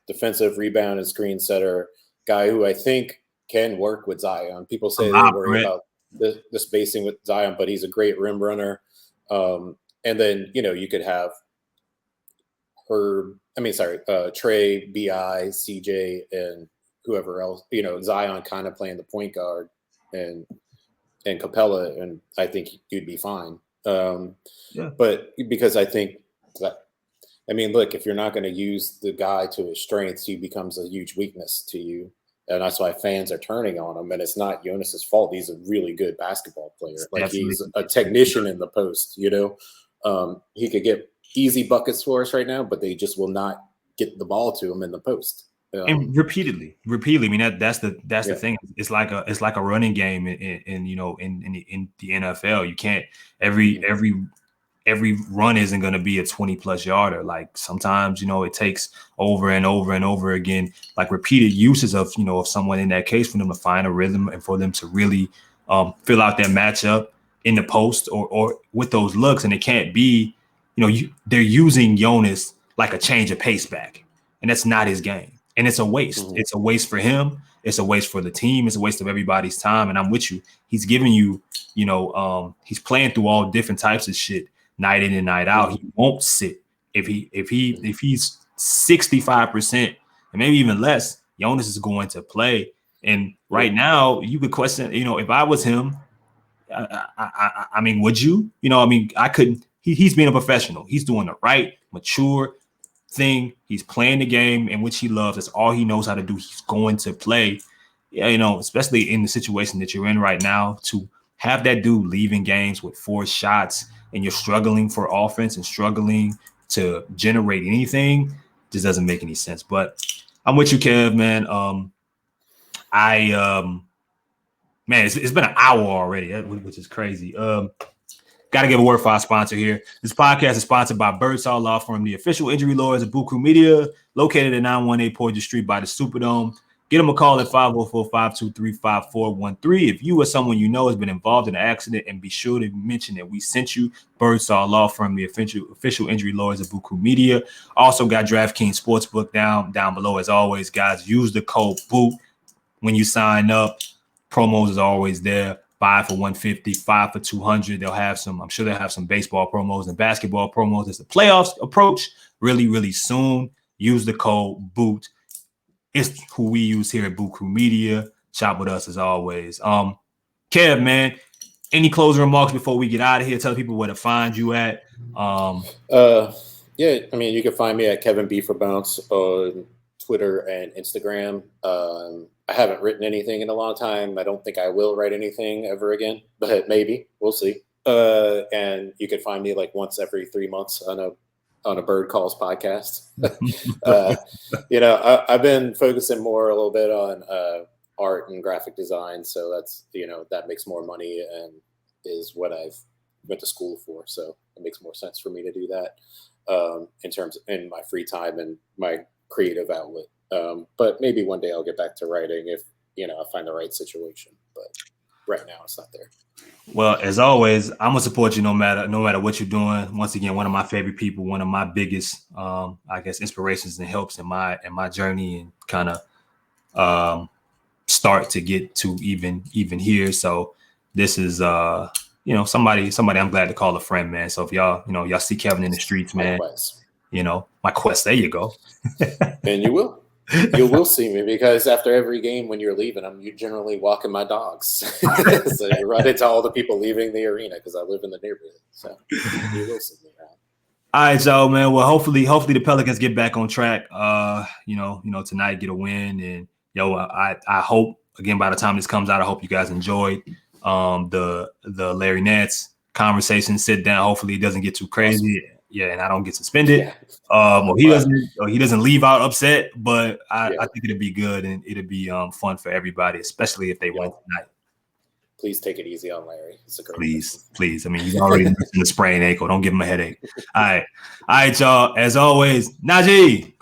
[SPEAKER 2] defensive rebound and screen setter guy who I think can work with Zion. People say they worry about the spacing with Zion, but he's a great rim runner. And then, you could have Trey, BI, CJ, and whoever else, Zion kind of playing the point guard and Capella, and I think you'd be fine. But because I think that, look, if you're not going to use the guy to his strengths, he becomes a huge weakness to you. And that's why fans are turning on him. And it's not Jonas's fault. He's a really good basketball player. Like he's a technician in the post, he could get easy buckets for us right now, but they just will not get the ball to him in the post.
[SPEAKER 1] And repeatedly. I mean, that's the thing. It's like a running game in the NFL. You can't every run isn't going to be a 20+ yarder. Like sometimes, it takes over and over and over again, like repeated uses of someone in that case for them to find a rhythm and for them to really fill out their matchup in the post or with those looks. And it can't be, they're using Jonas like a change of pace back, and that's not his game. And it's a waste. Mm-hmm. It's a waste for him. It's a waste for the team. It's a waste of everybody's time. And I'm with you. He's giving you, he's playing through all different types of shit night in and night out. Mm-hmm. He won't sit. If he's 65% and maybe even less, Jonas is going to play. And right now, you could question, if I was him, I mean, would you? I couldn't. He's being a professional. He's doing the right, mature thing. He's playing the game in which he loves. That's all he knows how to do. He's going to play. Yeah, especially in the situation that you're in right now, to have that dude leaving games with 4 shots and you're struggling for offense and struggling to generate anything just doesn't make any sense. But I'm with you, Kev, man. Man, it's been an hour already, which is crazy. Got to give a word for our sponsor here. This podcast is sponsored by Birdsall Law Firm, the official injury lawyers of Buku Media, located at 918 Porter Street by the Superdome. Get them a call at 504-523-5413. If you or someone you know has been involved in an accident, and be sure to mention that we sent you. Birdsall Law Firm, the official injury lawyers of Buku Media. Also got DraftKings Sportsbook down below. As always, guys, use the code BOOT when you sign up. Promos is always there. 5 for $150, 5 for $200. I'm sure they'll have some baseball promos and basketball promos as the playoffs approach really, really soon. Use the code BOOT. It's who we use here at Buku Media. Shop with us as always. Kev, man, any closing remarks before we get out of here? Tell people where to find you at.
[SPEAKER 2] Yeah, I mean, you can find me at Kevin B for Bounce on Twitter and Instagram. I haven't written anything in a long time. I don't think I will write anything ever again, but maybe we'll see. And you can find me like once every 3 months on a Bird Calls podcast. I've been focusing more a little bit on art and graphic design. So that's, that makes more money and is what I've went to school for. So it makes more sense for me to do that in my free time and my creative outlet. But maybe one day I'll get back to writing if, I find the right situation. But right now it's not there.
[SPEAKER 1] Well, as always, I'm gonna support you no matter what you're doing. Once again, one of my favorite people, one of my biggest, inspirations and helps in my journey and kind of start to get to even here. So this is somebody I'm glad to call a friend, man. So if y'all see Kevin in the streets, man, my quest. There you go.
[SPEAKER 2] And you will. You will see me because after every game when you're leaving, I'm generally walking my dogs. So you run into all the people leaving the arena because I live in the neighborhood. So you will see me around.
[SPEAKER 1] All right, so man. Well, hopefully the Pelicans get back on track. Tonight get a win, and I hope again by the time this comes out, I hope you guys enjoyed the Larry Nance conversation. Sit down. Hopefully it doesn't get too crazy. Awesome. Yeah, and I don't get suspended. Yeah. He doesn't leave out upset, but I think it'll be good and it'll be fun for everybody, especially if they win tonight.
[SPEAKER 2] Please take it easy on Larry. It's a great
[SPEAKER 1] please. I mean, he's already in the sprained ankle. Don't give him a headache. All right, y'all. As always, Najee.